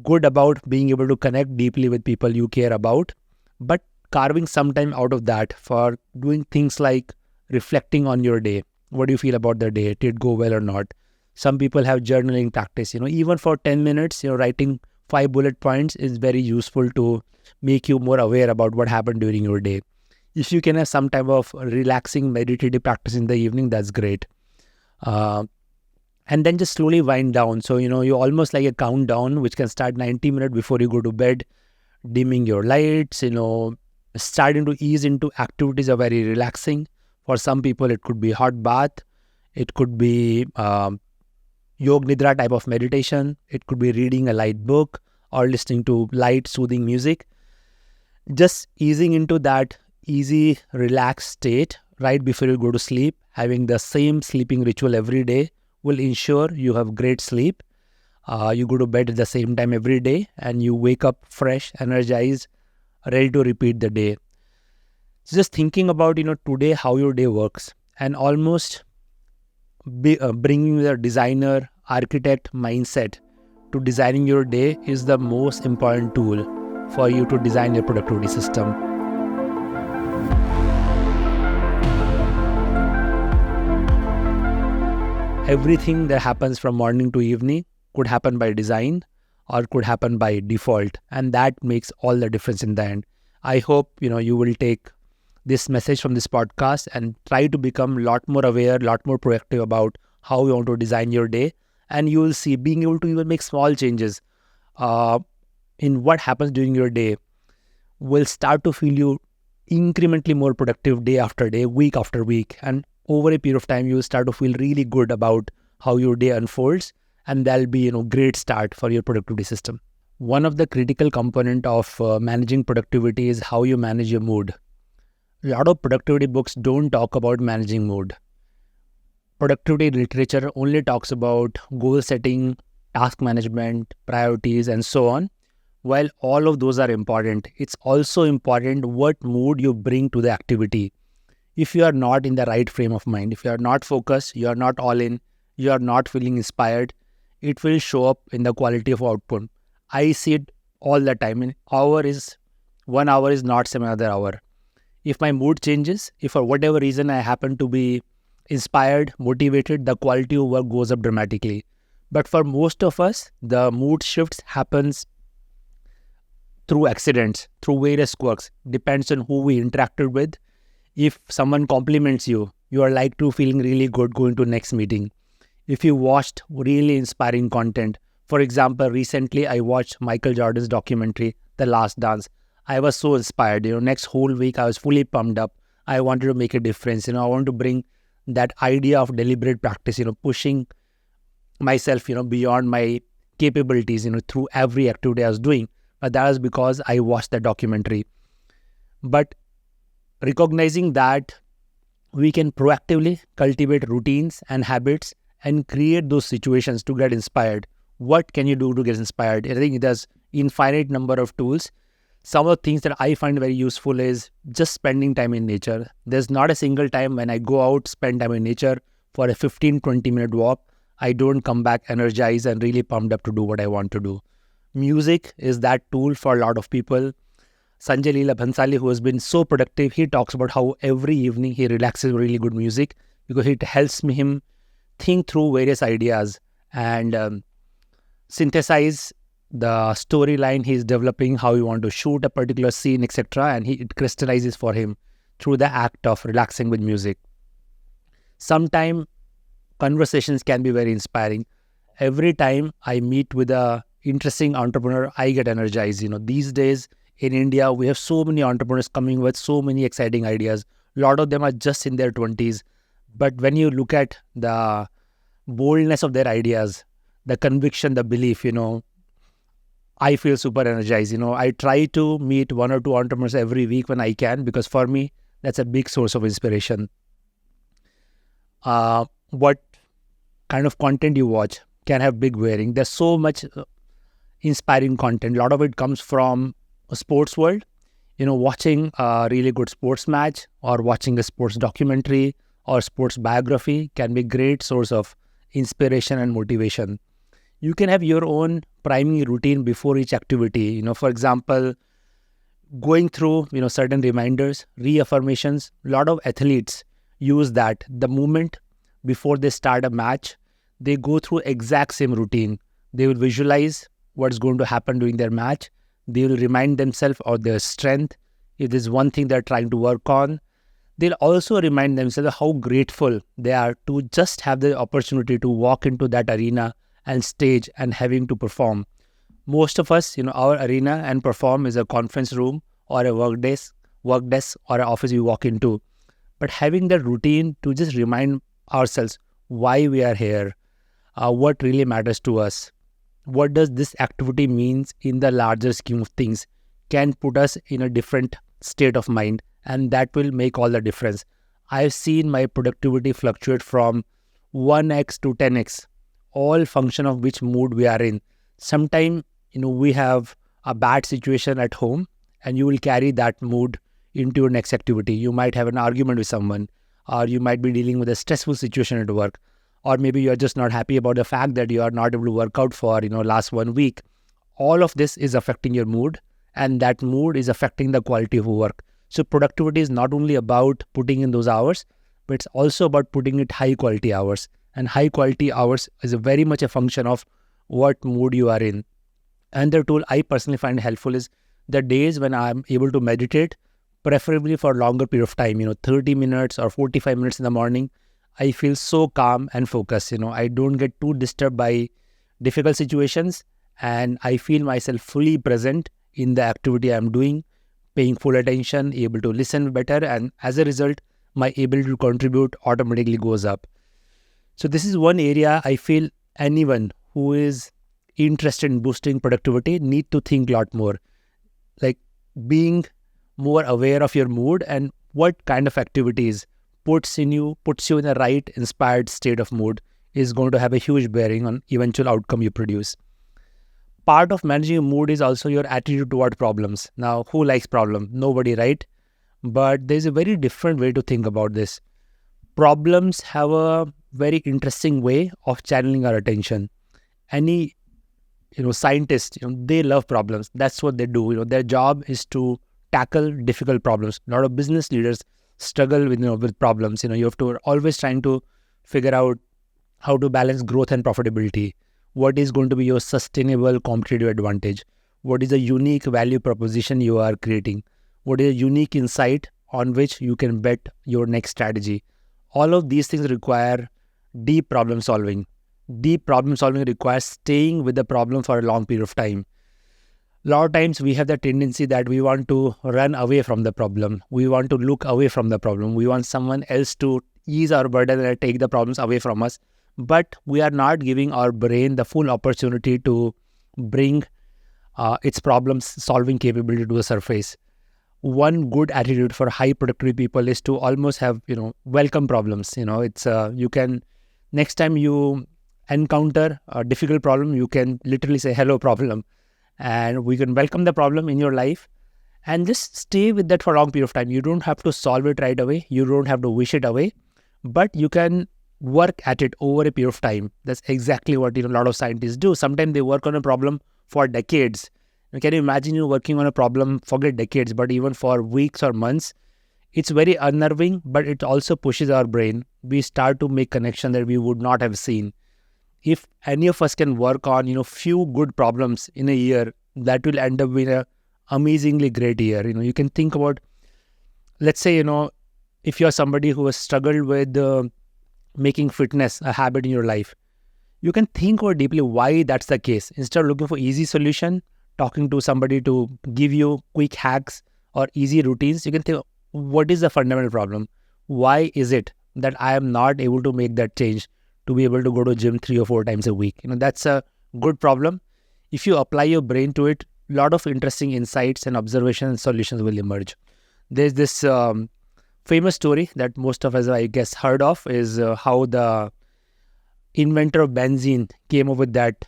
good about being able to connect deeply with people you care about, but carving some time out of that for doing things like reflecting on your day. What do you feel about the day? Did it go well or not? Some people have journaling practice, even for 10 minutes, writing 5 bullet points is very useful to make you more aware about what happened during your day. If you can have some type of relaxing meditative practice in the evening, that's great. And then just slowly wind down. So, you almost like a countdown, which can start 90 minutes before you go to bed, dimming your lights, starting to ease into activities are very relaxing. For some people, it could be hot bath. It could be Yog Nidra type of meditation. It could be reading a light book or listening to light, soothing music. Just easing into that easy, relaxed state right before you go to sleep, having the same sleeping ritual every day will ensure you have great sleep. You go to bed at the same time every day and you wake up fresh, energized, ready to repeat the day. So just thinking about, today, how your day works and almost bringing the designer, architect mindset to designing your day is the most important tool for you to design your productivity system. Everything that happens from morning to evening could happen by design or could happen by default, and that makes all the difference in the end. I hope you will take this message from this podcast and try to become a lot more aware, a lot more proactive about how you want to design your day, and you will see being able to even make small changes in what happens during your day will start to feel you incrementally more productive day after day, week after week, and over a period of time, you will start to feel really good about how your day unfolds, and that'll be, great start for your productivity system. One of the critical component of managing productivity is how you manage your mood. A lot of productivity books don't talk about managing mood. Productivity literature only talks about goal setting, task management, priorities, and so on. While all of those are important, it's also important what mood you bring to the activity. If you are not in the right frame of mind, if you are not focused, you are not all in, you are not feeling inspired, it will show up in the quality of output. I see it all the time. 1 hour is not same another hour. If my mood changes, if for whatever reason I happen to be inspired, motivated, the quality of work goes up dramatically. But for most of us, the mood shifts happens through accidents, through various quirks, depends on who we interacted with. If someone compliments you, you are like to feeling really good going to next meeting. If you watched really inspiring content, for example, recently I watched Michael Jordan's documentary, The Last Dance. I was so inspired. Next whole week I was fully pumped up. I wanted to make a difference. I want to bring that idea of deliberate practice, pushing myself, beyond my capabilities, through every activity I was doing. But that was because I watched the documentary. But recognizing that we can proactively cultivate routines and habits and create those situations to get inspired. What can you do to get inspired? I think there's infinite number of tools. Some of the things that I find very useful is just spending time in nature. There's not a single time when I go out, spend time in nature for a 15-20 minute walk, I don't come back energized and really pumped up to do what I want to do. Music is that tool for a lot of people. Sanjay Leela Bhansali, who has been so productive, he talks about how every evening he relaxes with really good music because it helps him think through various ideas and synthesize the storyline he's developing, how he want to shoot a particular scene, etc. And it crystallizes for him through the act of relaxing with music. Sometimes conversations can be very inspiring. Every time I meet with a interesting entrepreneur, I get energized. These days in India, we have so many entrepreneurs coming with so many exciting ideas. A lot of them are just in their 20s. But when you look at the boldness of their ideas, the conviction, the belief, I feel super energized. I try to meet 1 or 2 entrepreneurs every week when I can, because for me, that's a big source of inspiration. What kind of content you watch can have big bearing. There's so much inspiring content. A lot of it comes from a sports world. Watching a really good sports match or watching a sports documentary or sports biography can be a great source of inspiration and motivation. You can have your own priming routine before each activity. For example, going through certain reminders, reaffirmations. A lot of athletes use that. The moment before they start a match, they go through exact same routine. They will visualize what's going to happen during their match. They will remind themselves of their strength. If there's one thing they're trying to work on, they'll also remind themselves how grateful they are to just have the opportunity to walk into that arena and stage and having to perform. Most of us, our arena and perform is a conference room or a work desk or an office we walk into. But having that routine to just remind ourselves why we are here, what really matters to us, what does this activity means in the larger scheme of things, can put us in a different state of mind, and that will make all the difference. I've seen my productivity fluctuate from 1x to 10x, all function of which mood we are in. Sometimes, we have a bad situation at home and you will carry that mood into your next activity. You might have an argument with someone, or you might be dealing with a stressful situation at work, or maybe you're just not happy about the fact that you are not able to work out for, last 1 week. All of this is affecting your mood, and that mood is affecting the quality of work. So productivity is not only about putting in those hours, but it's also about putting it high quality hours. And high quality hours is very much a function of what mood you are in. Another tool I personally find helpful is the days when I'm able to meditate, preferably for a longer period of time, 30 minutes or 45 minutes in the morning. I feel so calm and focused. I don't get too disturbed by difficult situations, and I feel myself fully present in the activity I'm doing, paying full attention, able to listen better, and as a result, my ability to contribute automatically goes up. So this is one area I feel anyone who is interested in boosting productivity need to think a lot more. Like being more aware of your mood and what kind of activities puts you in the right inspired state of mood is going to have a huge bearing on eventual outcome you produce. Part of managing your mood is also your attitude toward problems. Now, who likes problem? Nobody, right? But there's a very different way to think about this. Problems have a very interesting way of channeling our attention. Any scientists, they love problems. That's what they do. Their job is to tackle difficult problems. A lot of business leaders struggle with problems. You have to always trying to figure out how to balance growth and profitability. What is going to be your sustainable competitive advantage? What is the unique value proposition you are creating? What is a unique insight on which you can bet your next strategy? All of these things require deep problem solving. Deep problem solving requires staying with the problem for a long period of time. A lot of times we have the tendency that we want to run away from the problem. We want to look away from the problem. We want someone else to ease our burden and take the problems away from us. But we are not giving our brain the full opportunity to bring its problem solving capability to the surface. One good attitude for high productivity people is to almost have, welcome problems. You can, next time you encounter a difficult problem, you can literally say, hello problem. And we can welcome the problem in your life and just stay with that for a long period of time. You don't have to solve it right away. You don't have to wish it away, but you can work at it over a period of time. That's exactly what a lot of scientists do. Sometimes they work on a problem for decades. Can you imagine you working on a problem, forget decades, but even for weeks or months? It's very unnerving, but it also pushes our brain. We start to make connection that we would not have seen. If any of us can work on, few good problems in a year, that will end up being an amazingly great year. You can think about, let's say, if you're somebody who has struggled with making fitness a habit in your life, you can think about deeply why that's the case. Instead of looking for easy solution, talking to somebody to give you quick hacks or easy routines, you can think, what is the fundamental problem? Why is it that I am not able to make that change to be able to go to gym 3 or 4 times a week? That's a good problem. If you apply your brain to it, a lot of interesting insights and observations and solutions will emerge. There's this famous story that most of us, I guess, heard of, is how the inventor of benzene came up with that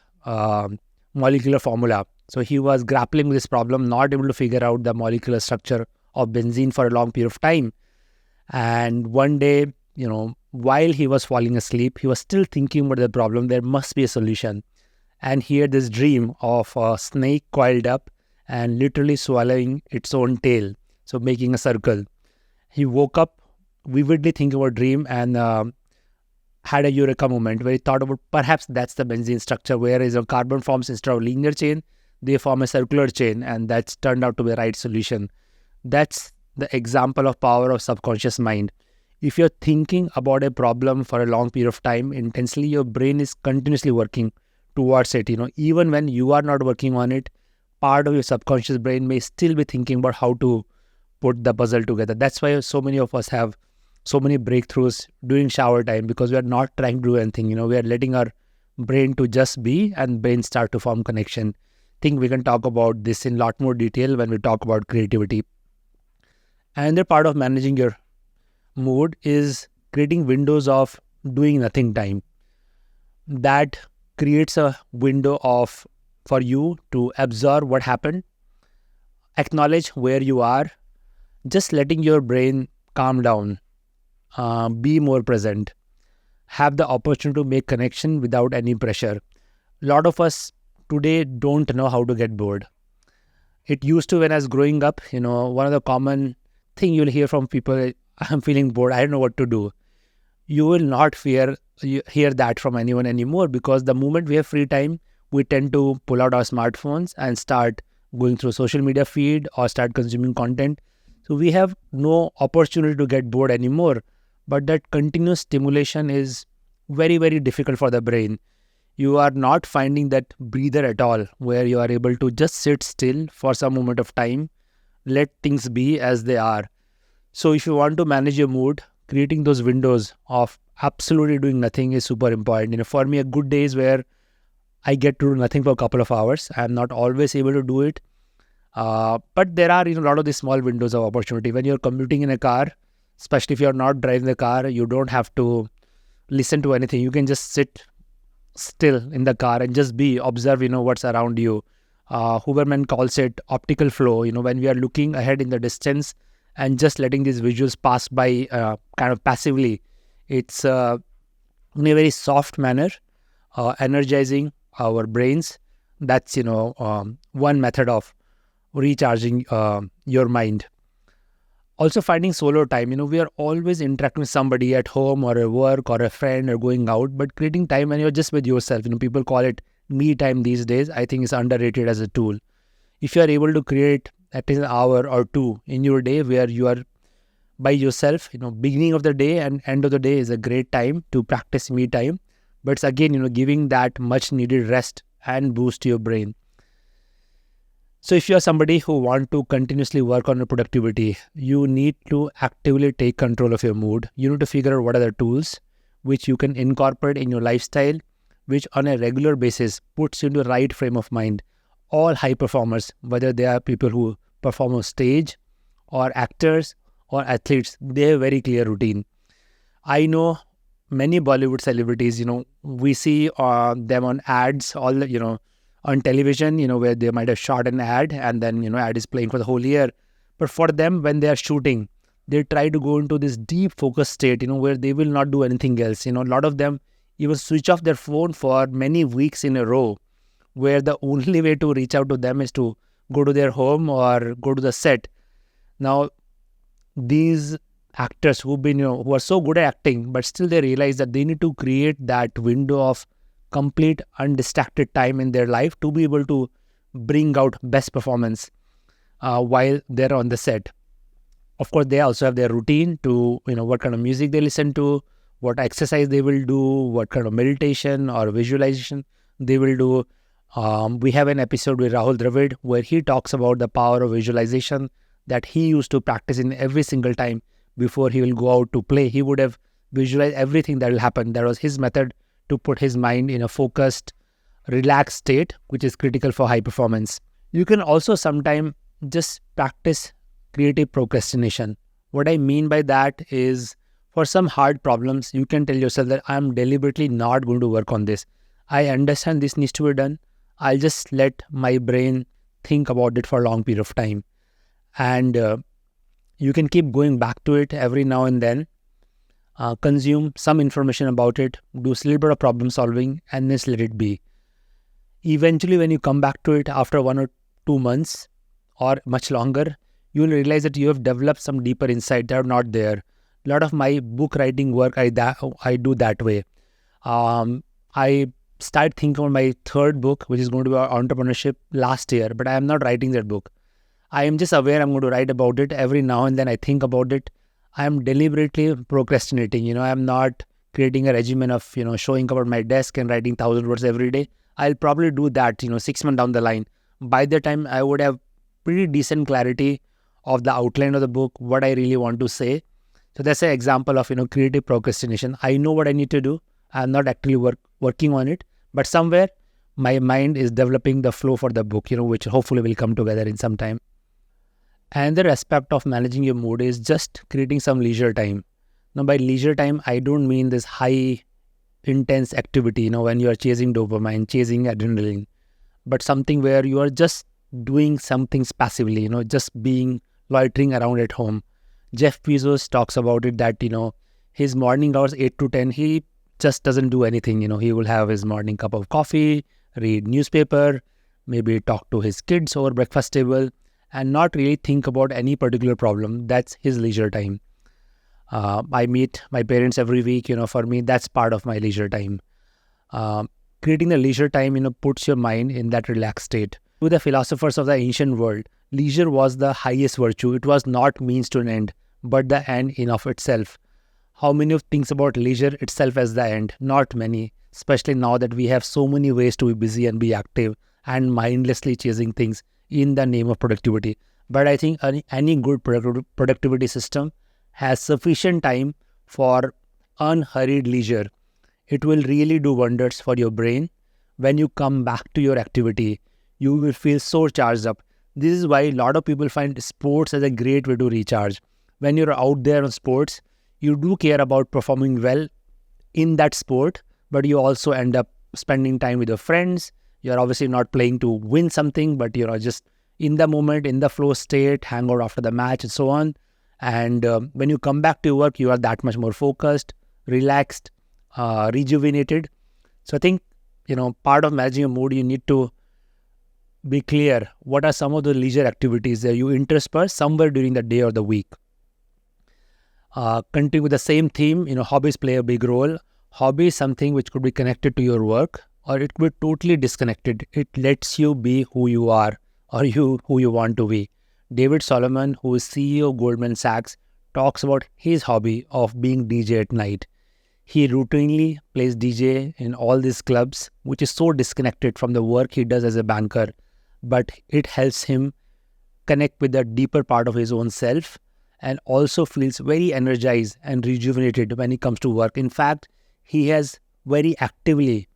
molecular formula. So he was grappling with this problem, not able to figure out the molecular structure of benzene for a long period of time. And one day, while he was falling asleep, he was still thinking about the problem. There must be a solution. and he had this dream of a snake coiled up and literally swallowing its own tail, so making a circle. He woke up vividly thinking about dream and had a eureka moment where he thought about perhaps that's the benzene structure, whereas a carbon forms instead of linear chain, they form a circular chain, and that's turned out to be the right solution. That's the example of power of subconscious mind. If you're thinking about a problem for a long period of time intensely, your brain is continuously working towards it. Even when you are not working on it, part of your subconscious brain may still be thinking about how to put the puzzle together. That's why so many of us have so many breakthroughs during shower time, because we are not trying to do anything. We are letting our brain to just be, and brain start to form connection. Think we can talk about this in a lot more detail when we talk about creativity. Another part of managing your mood is creating windows of doing nothing time. That creates a window for you to absorb what happened, acknowledge where you are, just letting your brain calm down, be more present, have the opportunity to make connection without any pressure. A lot of us today don't know how to get bored. It used to when I was growing up, one of the common thing you'll hear from people, I'm feeling bored, I don't know what to do. You will not hear that from anyone anymore, because the moment we have free time, we tend to pull out our smartphones and start going through social media feed or start consuming content. So we have no opportunity to get bored anymore. But that continuous stimulation is very, very difficult for the brain. You are not finding that breather at all, where you are able to just sit still for some moment of time, let things be as they are. So if you want to manage your mood, creating those windows of absolutely doing nothing is super important. For me, a good day is where I get to do nothing for a couple of hours. I'm not always able to do it. But there are a lot of these small windows of opportunity. When you're commuting in a car, especially if you're not driving the car, you don't have to listen to anything. You can just sit still in the car and just observe, what's around you. Huberman calls it optical flow, when we are looking ahead in the distance and just letting these visuals pass by kind of passively. It's in a very soft manner, energizing our brains. That's, one method of recharging your mind. Also finding solo time. We are always interacting with somebody at home or at work or a friend or going out, but creating time when you're just with yourself. People call it me time these days. I think it's underrated as a tool. If you are able to create at least an hour or two in your day where you are by yourself, beginning of the day and end of the day is a great time to practice me time. But it's again, giving that much needed rest and boost to your brain. So if you are somebody who want to continuously work on your productivity, you need to actively take control of your mood. You need to figure out what are the tools which you can incorporate in your lifestyle, which on a regular basis puts you into the right frame of mind. All high performers, whether they are people who perform on stage or actors or athletes, they have a very clear routine. I know many Bollywood celebrities, we see them on ads, on television, where they might have shot an ad and then, ad is playing for the whole year. But for them, when they are shooting, they try to go into this deep focus state, where they will not do anything else. A lot of them even switch off their phone for many weeks in a row, where the only way to reach out to them is to go to their home or go to the set. Now, these actors who are so good at acting, but still they realize that they need to create that window of complete undistracted time in their life to be able to bring out best performance while they're on the set. Of course, they also have their routine to, what kind of music they listen to, what exercise they will do, what kind of meditation or visualization they will do. We have an episode with Rahul Dravid where he talks about the power of visualization that he used to practice in every single time before he will go out to play. He would have visualized everything that will happen. That was his method to put his mind in a focused, relaxed state, which is critical for high performance. You can also sometimes just practice creative procrastination. What I mean by that is, for some hard problems, you can tell yourself that I'm deliberately not going to work on this. I understand this needs to be done. I'll just let my brain think about it for a long period of time. And you can keep going back to it every now and then. Consume some information about it, do a little bit of problem solving, and just let it be. Eventually, when you come back to it after 1 or 2 months or much longer, you will realize that you have developed some deeper insight that are not there. A lot of my book writing work, I do that way. I started thinking on my third book, which is going to be about entrepreneurship last year, but I am not writing that book. I am just aware I'm going to write about it. Every now and then I think about it. I am deliberately procrastinating. I am not creating a regimen of, showing up at my desk and writing 1,000 words every day. I'll probably do that, 6 months down the line. By the time I would have pretty decent clarity of the outline of the book, what I really want to say. So that's an example of, creative procrastination. I know what I need to do. I'm not actually working on it, but somewhere my mind is developing the flow for the book, which hopefully will come together in some time. Another aspect of managing your mood is just creating some leisure time. Now, by leisure time, I don't mean this high intense activity, when you are chasing dopamine, chasing adrenaline, but something where you are just doing some things passively, just being loitering around at home. Jeff Bezos talks about it that, his morning hours 8 to 10, he just doesn't do anything. He will have his morning cup of coffee, read newspaper, maybe talk to his kids over breakfast table, and not really think about any particular problem. That's his leisure time. I meet my parents every week. For me, that's part of my leisure time. Creating the leisure time, puts your mind in that relaxed state. To the philosophers of the ancient world, leisure was the highest virtue. It was not means to an end, but the end in of itself. How many of thinks about leisure itself as the end? Not many, especially now that we have so many ways to be busy and be active and mindlessly chasing things in the name of productivity. But I think any good productivity system has sufficient time for unhurried leisure. It will really do wonders for your brain. When you come back to your activity, you will feel so charged up. This is why a lot of people find sports as a great way to recharge. When you're out there on sports, you do care about performing well in that sport, but you also end up spending time with your friends. You're obviously not playing to win something, but just in the moment, in the flow state, hang out after the match and so on. And when you come back to work, you are that much more focused, relaxed, rejuvenated. So I think, part of managing your mood, you need to be clear what are some of the leisure activities that you intersperse somewhere during the day or the week. Continue with the same theme, hobbies play a big role. Hobby is something which could be connected to your work, or it could be totally disconnected. It lets you be who you are or who you want to be. David Solomon, who is CEO of Goldman Sachs, talks about his hobby of being DJ at night. He routinely plays DJ in all these clubs, which is so disconnected from the work he does as a banker, but it helps him connect with the deeper part of his own self and also feels very energized and rejuvenated when he comes to work. In fact, he has very actively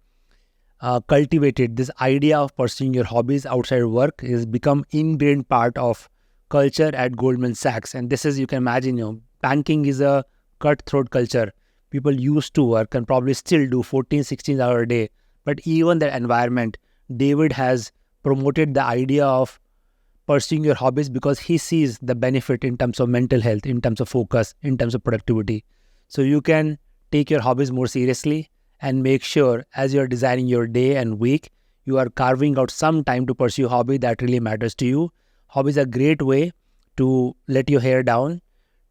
cultivated this idea of pursuing your hobbies outside work. It has become ingrained part of culture at Goldman Sachs. And this is, you can imagine, banking is a cutthroat culture. People used to work and probably still do 14, 16 hours a day. But even that environment, David has promoted the idea of pursuing your hobbies because he sees the benefit in terms of mental health, in terms of focus, in terms of productivity. So you can take your hobbies more seriously and make sure as you're designing your day and week, you are carving out some time to pursue a hobby that really matters to you. Hobbies are a great way to let your hair down,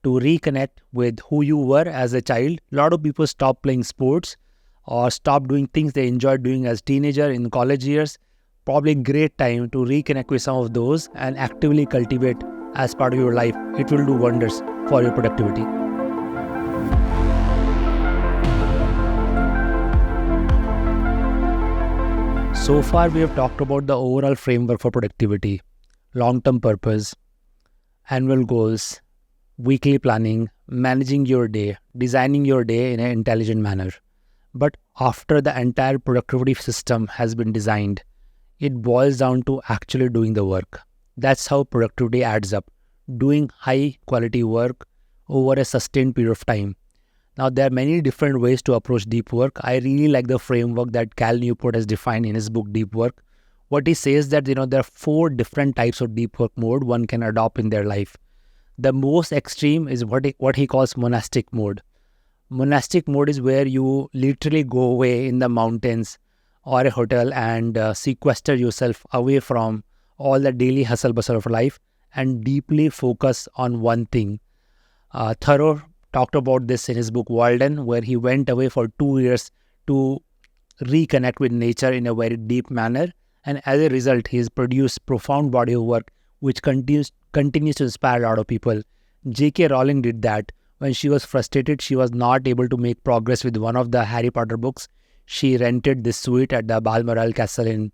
to reconnect with who you were as a child. A lot of people stop playing sports or stop doing things they enjoyed doing as teenager in college years. Probably a great time to reconnect with some of those and actively cultivate as part of your life. It will do wonders for your productivity. So far, we have talked about the overall framework for productivity, long-term purpose, annual goals, weekly planning, managing your day, designing your day in an intelligent manner. But after the entire productivity system has been designed, it boils down to actually doing the work. That's how productivity adds up, doing high quality work over a sustained period of time. Now, there are many different ways to approach deep work. I really like the framework that Cal Newport has defined in his book, Deep Work. What he says that, there are 4 different types of deep work mode one can adopt in their life. The most extreme is what he calls monastic mode. Monastic mode is where you literally go away in the mountains or a hotel and sequester yourself away from all the daily hustle bustle of life and deeply focus on one thing. Thoreau talked about this in his book Walden, where he went away for 2 years to reconnect with nature in a very deep manner. And as a result, he has produced profound body of work which continues to inspire a lot of people. J.K. Rowling did that. When she was frustrated, she was not able to make progress with one of the Harry Potter books. She rented this suite at the Balmoral Castle in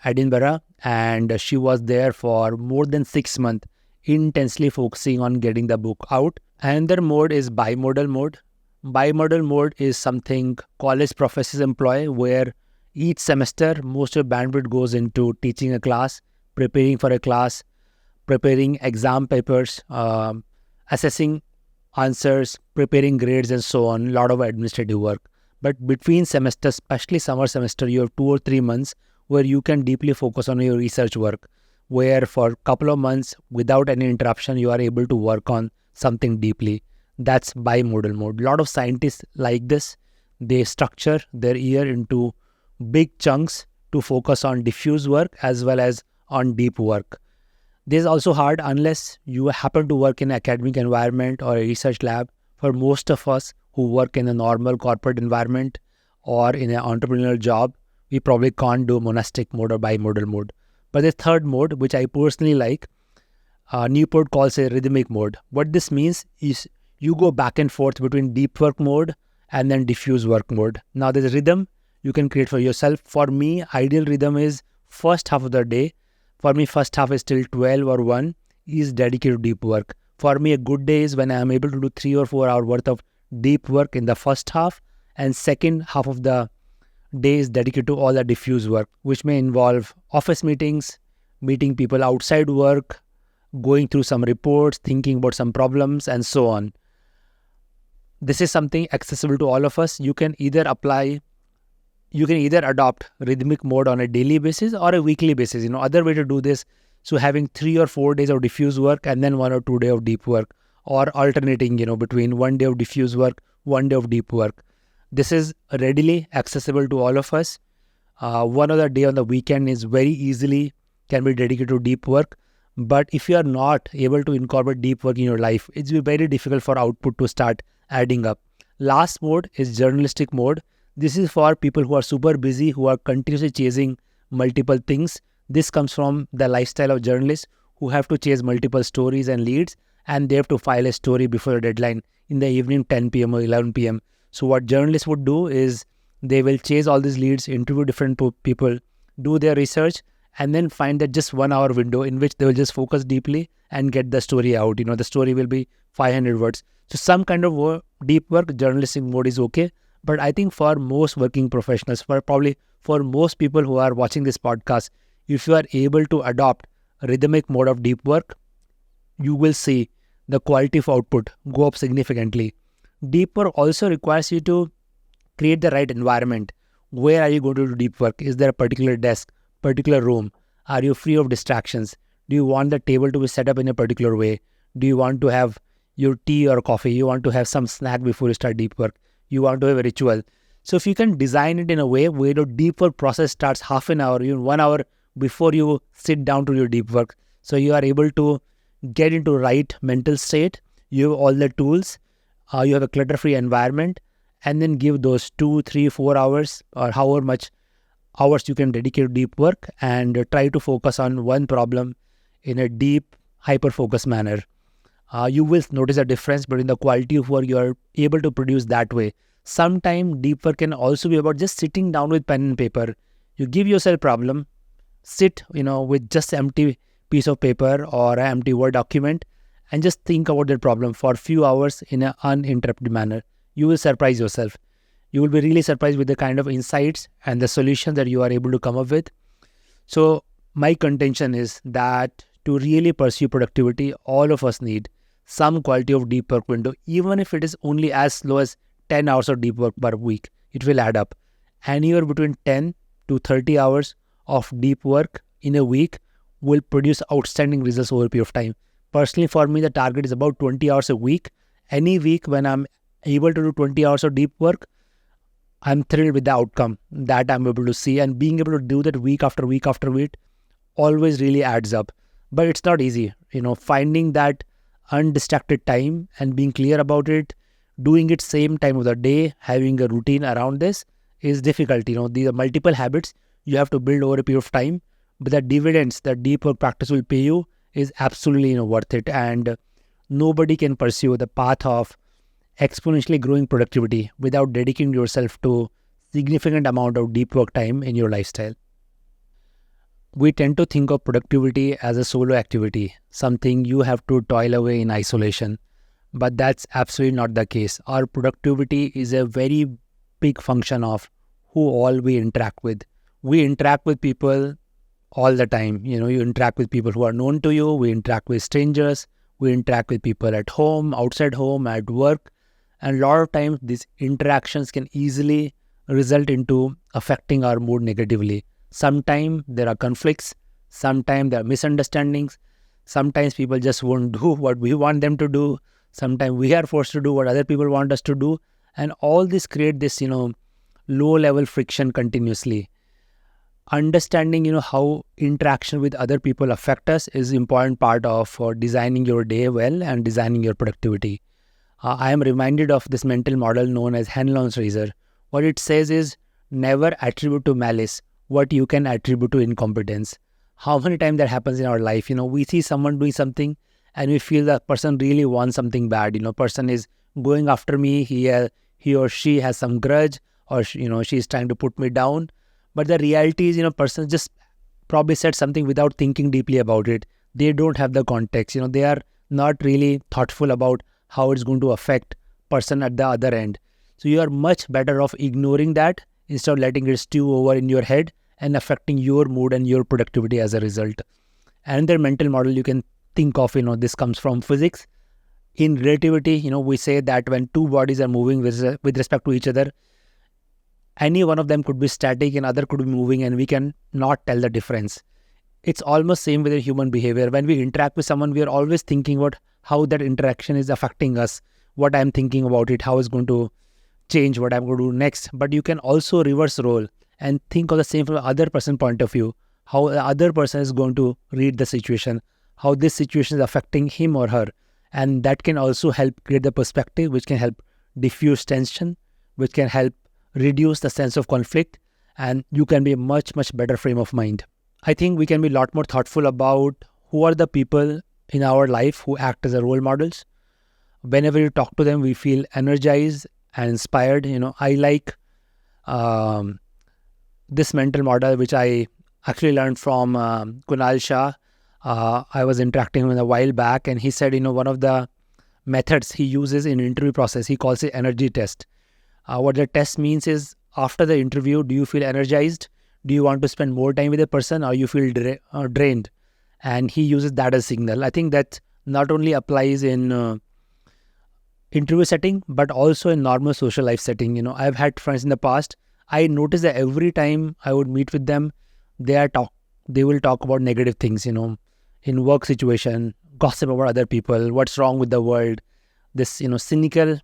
Edinburgh, and she was there for more than 6 months, intensely focusing on getting the book out. Another mode is bimodal mode. Bimodal mode is something college professors employ, where each semester most of bandwidth goes into teaching a class, preparing for a class, preparing exam papers, assessing answers, preparing grades, and so on. A lot of administrative work. But between semesters, especially summer semester, you have 2 or 3 months where you can deeply focus on your research work, where for a couple of months, without any interruption, you are able to work on something deeply. That's bimodal mode. A lot of scientists like this. They structure their year into big chunks to focus on diffuse work as well as on deep work. This is also hard unless you happen to work in an academic environment or a research lab. For most of us who work in a normal corporate environment or in an entrepreneurial job, we probably can't do monastic mode or bimodal mode. But the third mode, which I personally like, Newport calls a rhythmic mode. What this means is you go back and forth between deep work mode and then diffuse work mode. Now there's a rhythm you can create for yourself. For me, ideal rhythm is first half of the day. For me, first half is till 12 or 1 is dedicated to deep work. For me, a good day is when I am able to do 3 or 4 hours worth of deep work in the first half, and second half of the day is dedicated to all the diffuse work, which may involve office meetings, meeting people outside work, going through some reports, thinking about some problems, and so on. This is something accessible to all of us. You can either adopt rhythmic mode on a daily basis or a weekly basis. Other way to do this, so having 3 or 4 days of diffuse work and then 1 or 2 days of deep work, or alternating, between 1 day of diffuse work, 1 day of deep work. This is readily accessible to all of us. One other day on the weekend is very easily can be dedicated to deep work. But if you are not able to incorporate deep work in your life, it's very difficult for output to start adding up. Last mode is journalistic mode. This is for people who are super busy, who are continuously chasing multiple things. This comes from the lifestyle of journalists who have to chase multiple stories and leads, and they have to file a story before a deadline in the evening, 10 p.m. or 11 p.m. So what journalists would do is they will chase all these leads, interview different people, do their research, and then find that just 1 hour window in which they will just focus deeply and get the story out. The story will be 500 words. So some kind of deep work, journalistic mode is okay. But I think for most working professionals, for most people who are watching this podcast, if you are able to adopt rhythmic mode of deep work, you will see the quality of output go up significantly. Deep work also requires you to create the right environment. Where are you going to do deep work? Is there a particular desk, particular room? Are you free of distractions? Do you want the table to be set up in a particular way? Do you want to have your tea or coffee? You want to have some snack before you start deep work? You want to have a ritual. So if you can design it in a way where your deep work process starts half an hour, 1 hour before you sit down to your deep work. So you are able to get into right mental state. You have all the tools. You have a clutter-free environment, and then give those 2, 3, 4 hours or however much hours you can dedicate to deep work, and try to focus on one problem in a deep, hyper-focused manner. You will notice a difference between the quality of work you are able to produce that way. Sometimes deep work can also be about just sitting down with pen and paper. You give yourself a problem, sit, with just an empty piece of paper or an empty Word document, and just think about that problem for a few hours in an uninterrupted manner. You will surprise yourself. You will be really surprised with the kind of insights and the solutions that you are able to come up with. So my contention is that to really pursue productivity, all of us need some quality of deep work window. Even if it is only as low as 10 hours of deep work per week, it will add up. Anywhere between 10 to 30 hours of deep work in a week will produce outstanding results over a period of time. Personally, for me, the target is about 20 hours a week. Any week when I'm able to do 20 hours of deep work, I'm thrilled with the outcome that I'm able to see, and being able to do that week after week after week always really adds up. But it's not easy, finding that undistracted time and being clear about it, doing it same time of the day, having a routine around this is difficult. These are multiple habits you have to build over a period of time, but the dividends that deep work practice will pay you is absolutely worth it. And nobody can pursue the path of exponentially growing productivity without dedicating yourself to significant amount of deep work time in your lifestyle. We tend to think of productivity as a solo activity, something you have to toil away in isolation. But that's absolutely not the case. Our productivity is a very big function of who all we interact with. We interact with people all the time. You interact with people who are known to you, we interact with strangers, we interact with people at home, outside home, at work. And a lot of times these interactions can easily result into affecting our mood negatively. Sometimes there are conflicts, sometimes there are misunderstandings, sometimes people just won't do what we want them to do, sometimes we are forced to do what other people want us to do, and all this create this, low level friction continuously. Understanding, how interaction with other people affect us is important part of designing your day well and designing your productivity. I am reminded of this mental model known as Hanlon's razor. What it says is never attribute to malice what you can attribute to incompetence. How many times that happens in our life? We see someone doing something and we feel that person really wants something bad. Person is going after me. He or she has some grudge, or she's trying to put me down. But the reality is, person just probably said something without thinking deeply about it. They don't have the context. They are not really thoughtful about how it's going to affect person at the other end. So you are much better off ignoring that instead of letting it stew over in your head and affecting your mood and your productivity as a result. Another mental model you can think of, this comes from physics. In relativity, we say that when two bodies are moving with respect to each other, any one of them could be static and other could be moving, and we can not tell the difference. It's almost same with the human behavior. When we interact with someone, we are always thinking about how that interaction is affecting us, what I'm thinking about it, how it's going to change, what I'm going to do next. But you can also reverse role and think of the same from the other person point of view, how the other person is going to read the situation, how this situation is affecting him or her. And that can also help create the perspective, which can help diffuse tension, which can help reduce the sense of conflict, and you can be a much, much better frame of mind. I think we can be a lot more thoughtful about who are the people in our life who act as role models. Whenever you talk to them, we feel energized and inspired. I like this mental model, which I actually learned from Kunal Shah. I was interacting with him a while back, and he said, one of the methods he uses in interview process, he calls it energy test. What the test means is, after the interview, do you feel energized? Do you want to spend more time with a person, or you feel drained? And he uses that as signal. I think that not only applies in interview setting, but also in normal social life setting. I've had friends in the past. I noticed that every time I would meet with them, they will talk about negative things, in work situation, gossip about other people, what's wrong with the world, this, cynical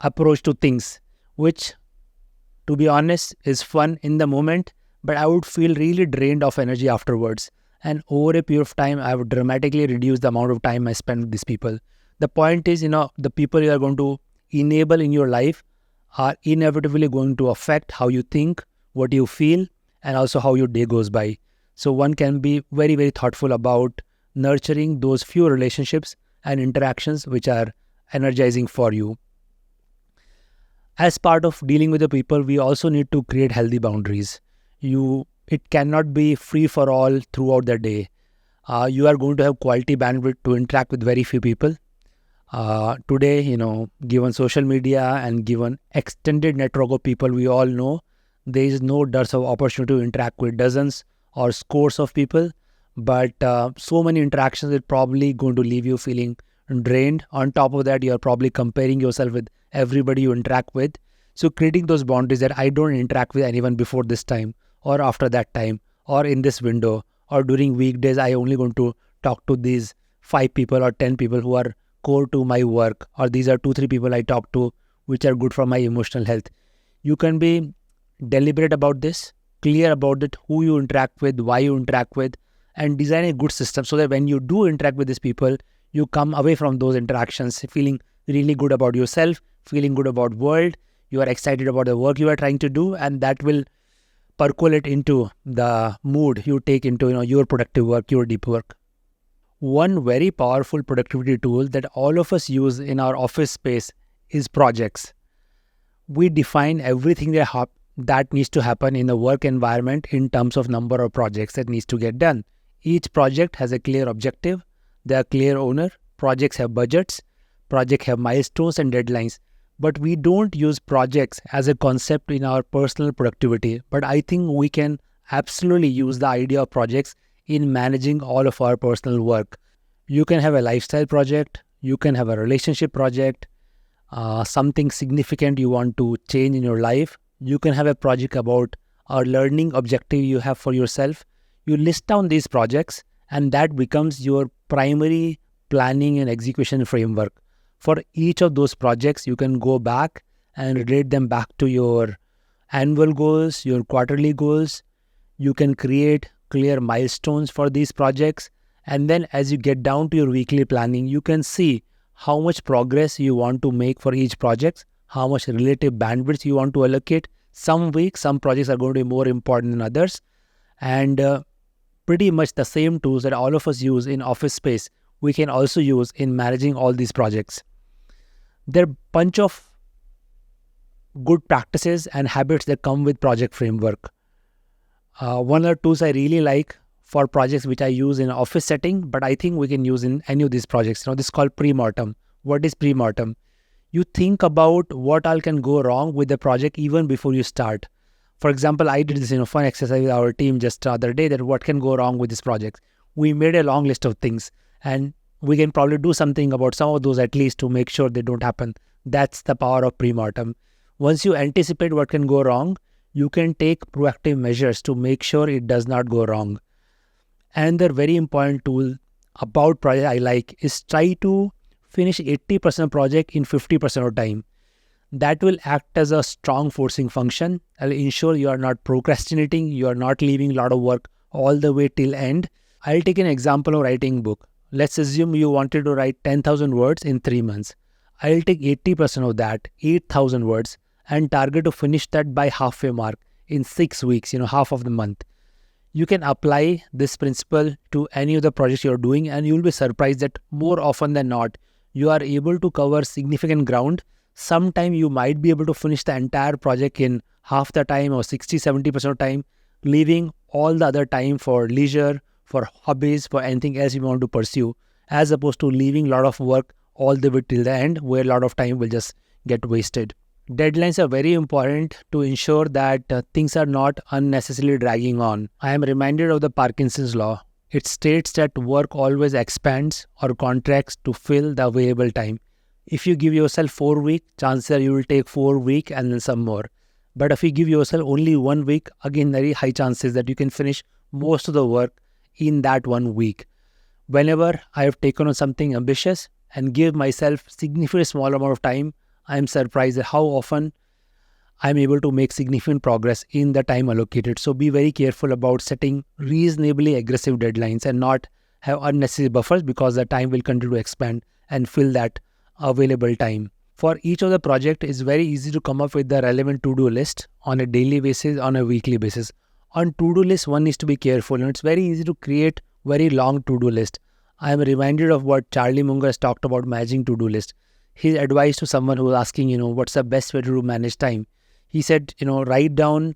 approach to things, which, to be honest, is fun in the moment, but I would feel really drained of energy afterwards. And over a period of time, I would dramatically reduce the amount of time I spend with these people. The point is, the people you are going to enable in your life are inevitably going to affect how you think, what you feel, and also how your day goes by. So one can be very, very thoughtful about nurturing those few relationships and interactions which are energizing for you. As part of dealing with the people, we also need to create healthy boundaries. It cannot be free for all throughout the day. You are going to have quality bandwidth to interact with very few people. Today, given social media and given extended network of people we all know, there is no dearth of opportunity to interact with dozens or scores of people. But so many interactions are probably going to leave you feeling drained. On top of that, you are probably comparing yourself with everybody you interact with. So creating those boundaries that I don't interact with anyone before this time or after that time or in this window, or during weekdays I only going to talk to these 5 people or 10 people who are core to my work, or these are 2-3 people I talk to which are good for my emotional health. You can be deliberate about this, clear about it, who you interact with, why you interact with, and design a good system so that when you do interact with these people, you come away from those interactions feeling really good about yourself, feeling good about world. You are excited about the work you are trying to do, and that will percolate into the mood you take into your productive work, your deep work. One very powerful productivity tool that all of us use in our office space is projects. We define everything that needs to happen in the work environment in terms of number of projects that needs to get done. Each project has a clear objective, they are clear owner, projects have budgets, projects have milestones and deadlines. But we don't use projects as a concept in our personal productivity. But I think we can absolutely use the idea of projects in managing all of our personal work. You can have a lifestyle project, you can have a relationship project, something significant you want to change in your life. You can have a project about a learning objective you have for yourself. You list down these projects, and that becomes your primary planning and execution framework. For each of those projects, you can go back and relate them back to your annual goals, your quarterly goals. You can create clear milestones for these projects. And then as you get down to your weekly planning, you can see how much progress you want to make for each project, how much relative bandwidth you want to allocate. Some weeks, some projects are going to be more important than others. And pretty much the same tools that all of us use in office space, we can also use in managing all these projects. There are a bunch of good practices and habits that come with project framework. One of the tools I really like for projects which I use in office setting, but I think we can use in any of these projects. This is called pre-mortem. What is pre-mortem? You think about what all can go wrong with the project even before you start. For example, I did this fun exercise with our team just the other day, that what can go wrong with this project. We made a long list of things, and we can probably do something about some of those at least to make sure they don't happen. That's the power of pre-mortem. Once you anticipate what can go wrong, you can take proactive measures to make sure it does not go wrong. Another very important tool about project I like is try to finish 80% of project in 50% of time. That will act as a strong forcing function. I'll ensure you are not procrastinating, you are not leaving a lot of work all the way till end. I'll take an example of writing a book. Let's assume you wanted to write 10,000 words in 3 months. I'll take 80% of that, 8,000 words, and target to finish that by halfway mark in 6 weeks, half of the month. You can apply this principle to any of the projects you're doing, and you'll be surprised that more often than not, you are able to cover significant ground. Sometimes you might be able to finish the entire project in half the time or 60-70% of time, leaving all the other time for leisure, for hobbies, for anything else you want to pursue, as opposed to leaving a lot of work all the way till the end, where a lot of time will just get wasted. Deadlines are very important to ensure that things are not unnecessarily dragging on. I am reminded of the Parkinson's law. It states that work always expands or contracts to fill the available time. If you give yourself 4 weeks, chances are you will take 4 weeks and then some more. But if you give yourself only 1 week, again, very high chances that you can finish most of the work in that 1 week. Whenever I have taken on something ambitious and give myself significantly small amount of time, I am surprised at how often I am able to make significant progress in the time allocated. So be very careful about setting reasonably aggressive deadlines and not have unnecessary buffers, because the time will continue to expand and fill that available time. For each of the project, it's very easy to come up with the relevant to-do list on a daily basis, on a weekly basis. On to-do list, one needs to be careful, and it's very easy to create very long to-do list. I am reminded of what Charlie Munger has talked about managing to-do list. His advice to someone who was asking, what's the best way to manage time? He said, write down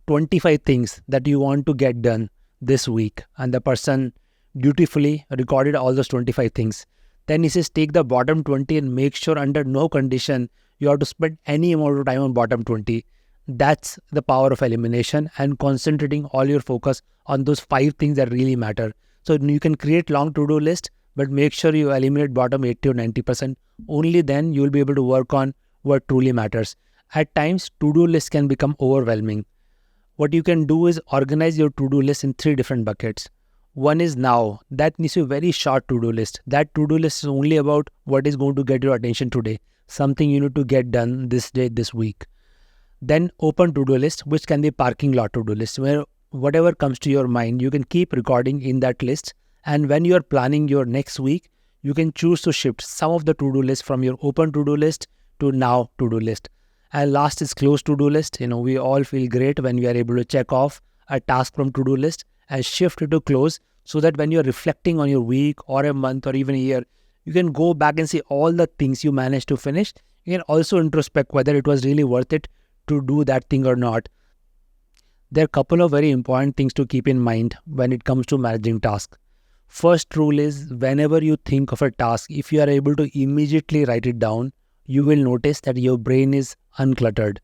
25 things that you want to get done this week. And the person dutifully recorded all those 25 things. Then he says, take the bottom 20 and make sure under no condition you have to spend any amount of time on bottom 20. That's the power of elimination and concentrating all your focus on those 5 things that really matter. So you can create long to-do list, but make sure you eliminate bottom 80 or 90%. Only then you will be able to work on what truly matters. At times, to-do list can become overwhelming. What you can do is organize your to-do list in 3 different buckets. One is now. That needs a very short to-do list. That to-do list is only about what is going to get your attention today. Something you need to get done this day, this week. Then open to-do list, which can be parking lot to-do list, where whatever comes to your mind, you can keep recording in that list. And when you're planning your next week, you can choose to shift some of the to-do list from your open to-do list to now to-do list. And last is close to-do list. We all feel great when we are able to check off a task from to-do list and shift it to close, so that when you're reflecting on your week or a month or even a year, you can go back and see all the things you managed to finish. You can also introspect whether it was really worth it to do that thing or not. There are a couple of very important things to keep in mind when it comes to managing tasks. First rule is, whenever you think of a task, if you are able to immediately write it down, you will notice that your brain is uncluttered.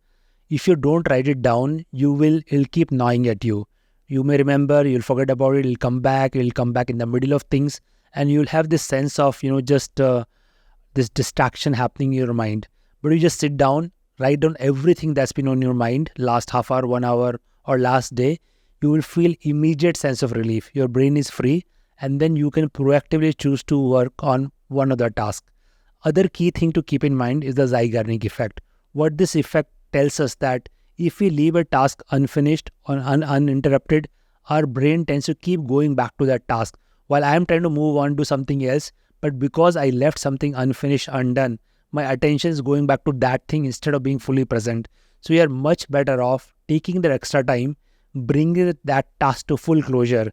If you don't write it down, it'll keep gnawing at you. You may remember, you'll forget about it, it'll come back in the middle of things, and you'll have this sense of, this distraction happening in your mind. But you just sit down, write down everything that's been on your mind last half hour, 1 hour, or last day. You will feel immediate sense of relief. Your brain is free, and then you can proactively choose to work on one other task. Other key thing to keep in mind is the Zeigarnik effect. What this effect tells us that if we leave a task unfinished or uninterrupted, our brain tends to keep going back to that task. While I am trying to move on to something else, but because I left something unfinished, undone, my attention is going back to that thing instead of being fully present. So you are much better off taking that extra time, bringing that task to full closure,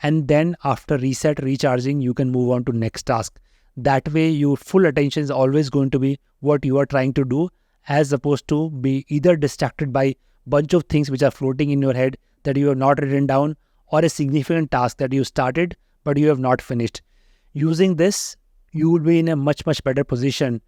and then after recharging, you can move on to next task. That way, your full attention is always going to be what you are trying to do, as opposed to be either distracted by bunch of things which are floating in your head that you have not written down, or a significant task that you started but you have not finished. Using this, you will be in a much better position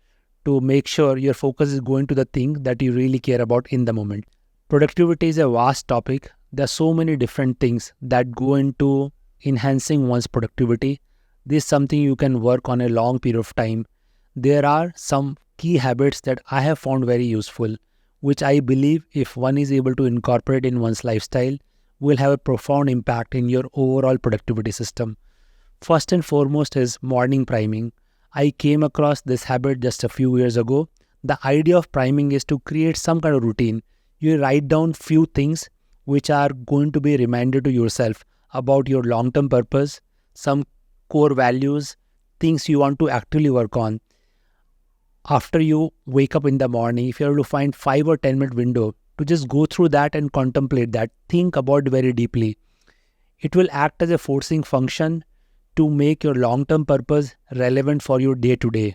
to make sure your focus is going to the thing that you really care about in the moment. Productivity is a vast topic. There are so many different things that go into enhancing one's productivity. This is something you can work on a long period of time. There are some key habits that I have found very useful, which I believe if one is able to incorporate in one's lifestyle, will have a profound impact in your overall productivity system. First and foremost is morning priming. I came across this habit just a few years ago. The idea of priming is to create some kind of routine. You write down few things which are going to be a reminder to yourself about your long-term purpose, some core values, things you want to actively work on. After you wake up in the morning, if you're able to find 5 or 10 minute window to just go through that and contemplate that, think about it very deeply, it will act as a forcing function to make your long-term purpose relevant for your day-to-day.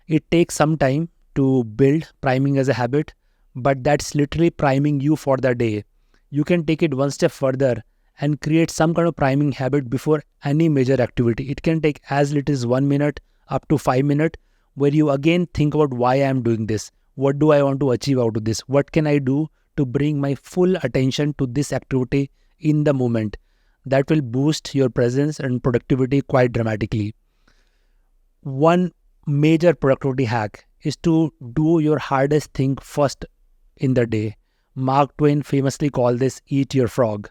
It takes some time to build priming as a habit, but that's literally priming you for the day. You can take it one step further and create some kind of priming habit before any major activity. It can take as little as 1 minute up to 5 minutes, where you again think about why I am doing this. What do I want to achieve out of this? What can I do to bring my full attention to this activity in the moment? That will boost your presence and productivity quite dramatically. One major productivity hack is to do your hardest thing first in the day. Mark Twain famously called this eat your frog.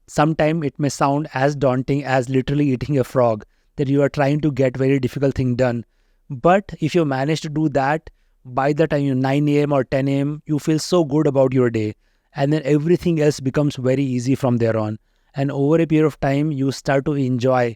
Sometimes it may sound as daunting as literally eating a frog, that you are trying to get very difficult thing done. But if you manage to do that, by the time you 9 a.m. or 10 a.m., you feel so good about your day. And then everything else becomes very easy from there on. And over a period of time, you start to enjoy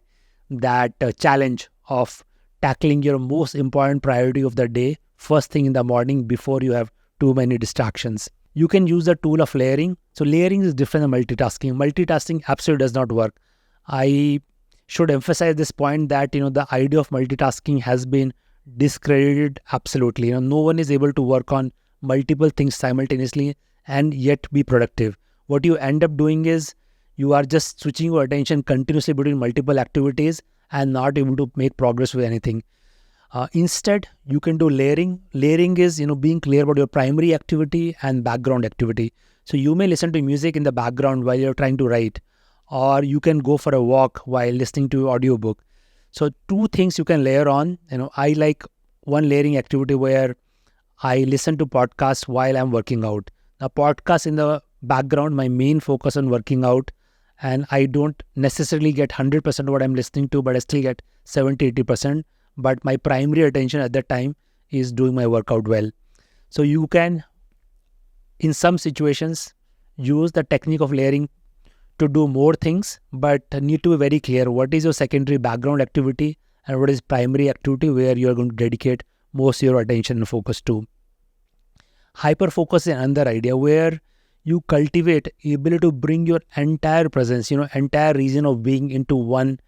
that challenge of tackling your most important priority of the day first thing in the morning before you have too many distractions. You can use the tool of layering. So layering is different than multitasking. Multitasking absolutely does not work. I should emphasize this point that the idea of multitasking has been discredited absolutely. No one is able to work on multiple things simultaneously and yet be productive. What you end up doing is you are just switching your attention continuously between multiple activities and not able to make progress with anything. Instead, you can do layering. Layering is being clear about your primary activity and background activity. So you may listen to music in the background while you're trying to write, or you can go for a walk while listening to audiobook. So 2 things you can layer on. I like one layering activity where I listen to podcasts while I'm working out. Now, podcast in the background, my main focus on working out, and I don't necessarily get 100% of what I'm listening to, but I still get 70-80%. But my primary attention at that time is doing my workout well. So you can in some situations, use the technique of layering to do more things, but need to be very clear what is your secondary background activity and what is primary activity where you are going to dedicate most of your attention and focus to. Hyper focus is another idea where you cultivate ability to bring your entire presence, entire region of being into one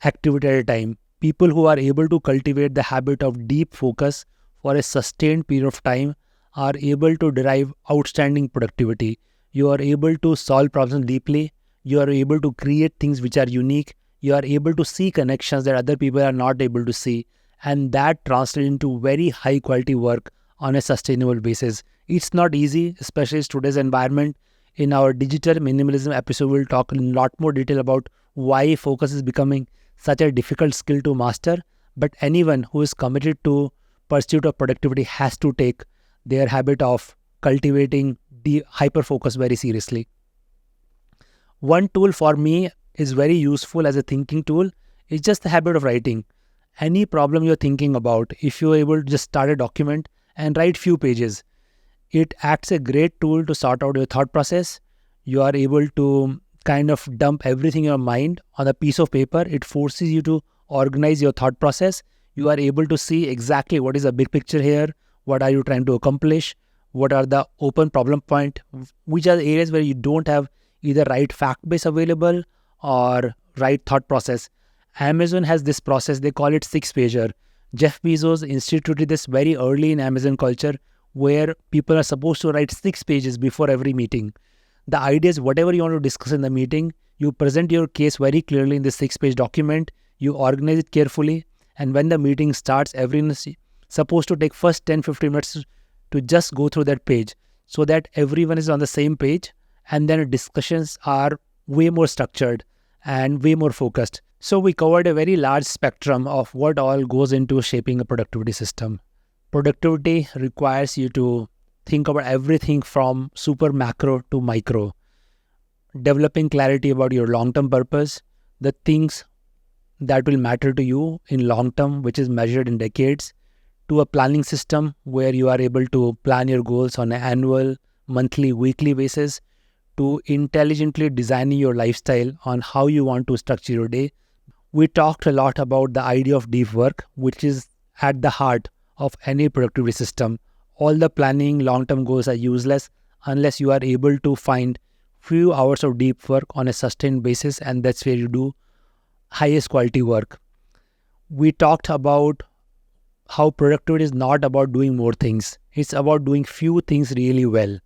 activity at a time. People who are able to cultivate the habit of deep focus for a sustained period of time are able to derive outstanding productivity. You are able to solve problems deeply. You are able to create things which are unique. You are able to see connections that other people are not able to see. And that translates into very high quality work on a sustainable basis. It's not easy, especially in today's environment. In our digital minimalism episode, we'll talk in a lot more detail about why focus is becoming such a difficult skill to master. But anyone who is committed to pursuit of productivity has to take their habit of cultivating the hyper focus very seriously. One tool for me is very useful as a thinking tool. It's just the habit of writing. Any problem you're thinking about, if you're able to just start a document and write few pages, it acts a great tool to sort out your thought process. You are able to kind of dump everything in your mind on a piece of paper. It forces you to organize your thought process. You are able to see exactly what is the big picture here, what are you trying to accomplish, what are the open problem point, which are the areas where you don't have either right fact base available or right thought process. Amazon has this process, they call it 6-pager. Jeff Bezos instituted this very early in Amazon culture where people are supposed to write 6 pages before every meeting. The idea is whatever you want to discuss in the meeting, you present your case very clearly in the 6-page document, you organize it carefully, and when the meeting starts, everyone is supposed to take first 10-15 minutes to just go through that page so that everyone is on the same page, and then discussions are way more structured and way more focused. So we covered a very large spectrum of what all goes into shaping a productivity system. Productivity requires you to think about everything from super macro to micro. Developing clarity about your long-term purpose, the things that will matter to you in long term, which is measured in decades, to a planning system where you are able to plan your goals on an annual, monthly, weekly basis, to intelligently designing your lifestyle on how you want to structure your day. We talked a lot about the idea of deep work, which is at the heart of any productivity system. All the planning, long-term goals are useless unless you are able to find few hours of deep work on a sustained basis, and that's where you do highest quality work. We talked about how productivity is not about doing more things. It's about doing few things really well.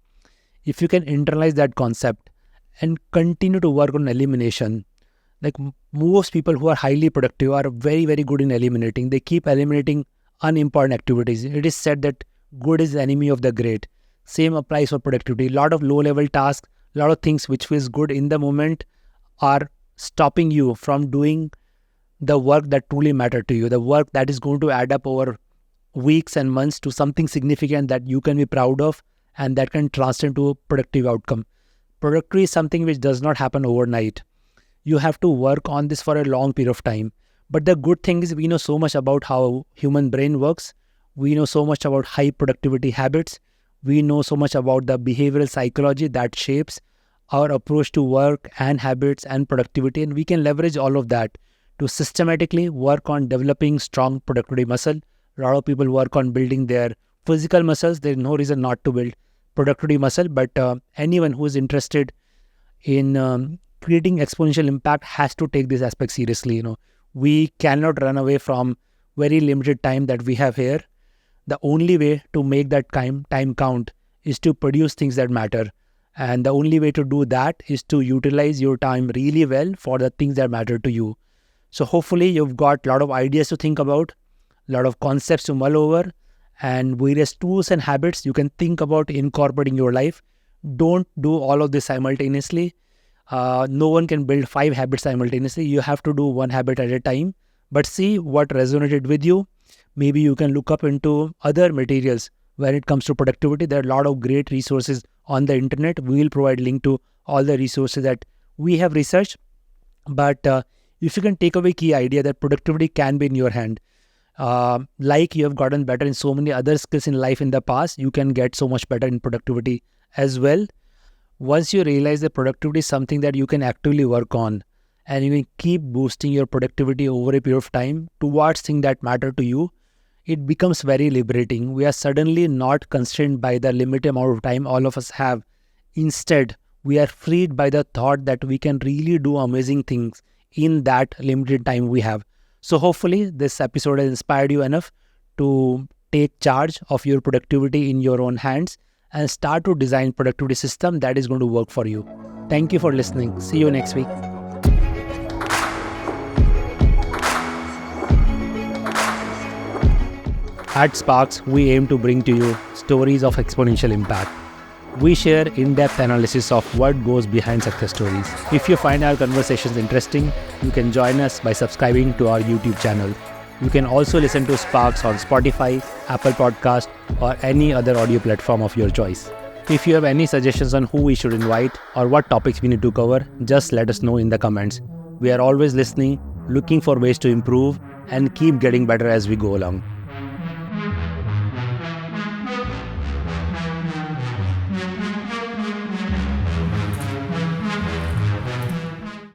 If you can internalize that concept and continue to work on elimination, like most people who are highly productive are very, very good in eliminating. They keep eliminating unimportant activities. It is said that good is the enemy of the great. Same applies for productivity. A lot of low-level tasks, a lot of things which feels good in the moment are stopping you from doing the work that truly matter to you, the work that is going to add up over weeks and months to something significant that you can be proud of and that can translate into a productive outcome. Productivity is something which does not happen overnight. You have to work on this for a long period of time. But the good thing is we know so much about how human brain works. We know so much about high productivity habits. We know so much about the behavioral psychology that shapes our approach to work and habits and productivity. And we can leverage all of that to systematically work on developing strong productivity muscle. A lot of people work on building their physical muscles. There is no reason not to build productivity muscle, but anyone who is interested in creating exponential impact has to take this aspect seriously. We cannot run away from very limited time that we have here. The only way to make that time count is to produce things that matter. And the only way to do that is to utilize your time really well for the things that matter to you. So hopefully you've got a lot of ideas to think about, a lot of concepts to mull over, and various tools and habits you can think about incorporating your life. Don't do all of this simultaneously. No one can build 5 habits simultaneously. You have to do one habit at a time, but see what resonated with you. Maybe you can look up into other materials when it comes to productivity. There are a lot of great resources on the internet. We will provide link to all the resources that we have researched. But if you can take away key idea that productivity can be in your hand, like you have gotten better in so many other skills in life in the past, you can get so much better in productivity as well. Once you realize that productivity is something that you can actively work on, and you can keep boosting your productivity over a period of time towards things that matter to you, it becomes very liberating. We are suddenly not constrained by the limited amount of time all of us have. Instead, we are freed by the thought that we can really do amazing things in that limited time we have. So hopefully this episode has inspired you enough to take charge of your productivity in your own hands and start to design productivity system that is going to work for you. Thank you for listening. See you next week. At SparX, we aim to bring to you stories of exponential impact. We share in-depth analysis of what goes behind success stories. If you find our conversations interesting, you can join us by subscribing to our YouTube channel. You can also listen to SparX on Spotify, Apple Podcast, or any other audio platform of your choice. If you have any suggestions on who we should invite or what topics we need to cover, just let us know in the comments. We are always listening, looking for ways to improve, and keep getting better as we go along.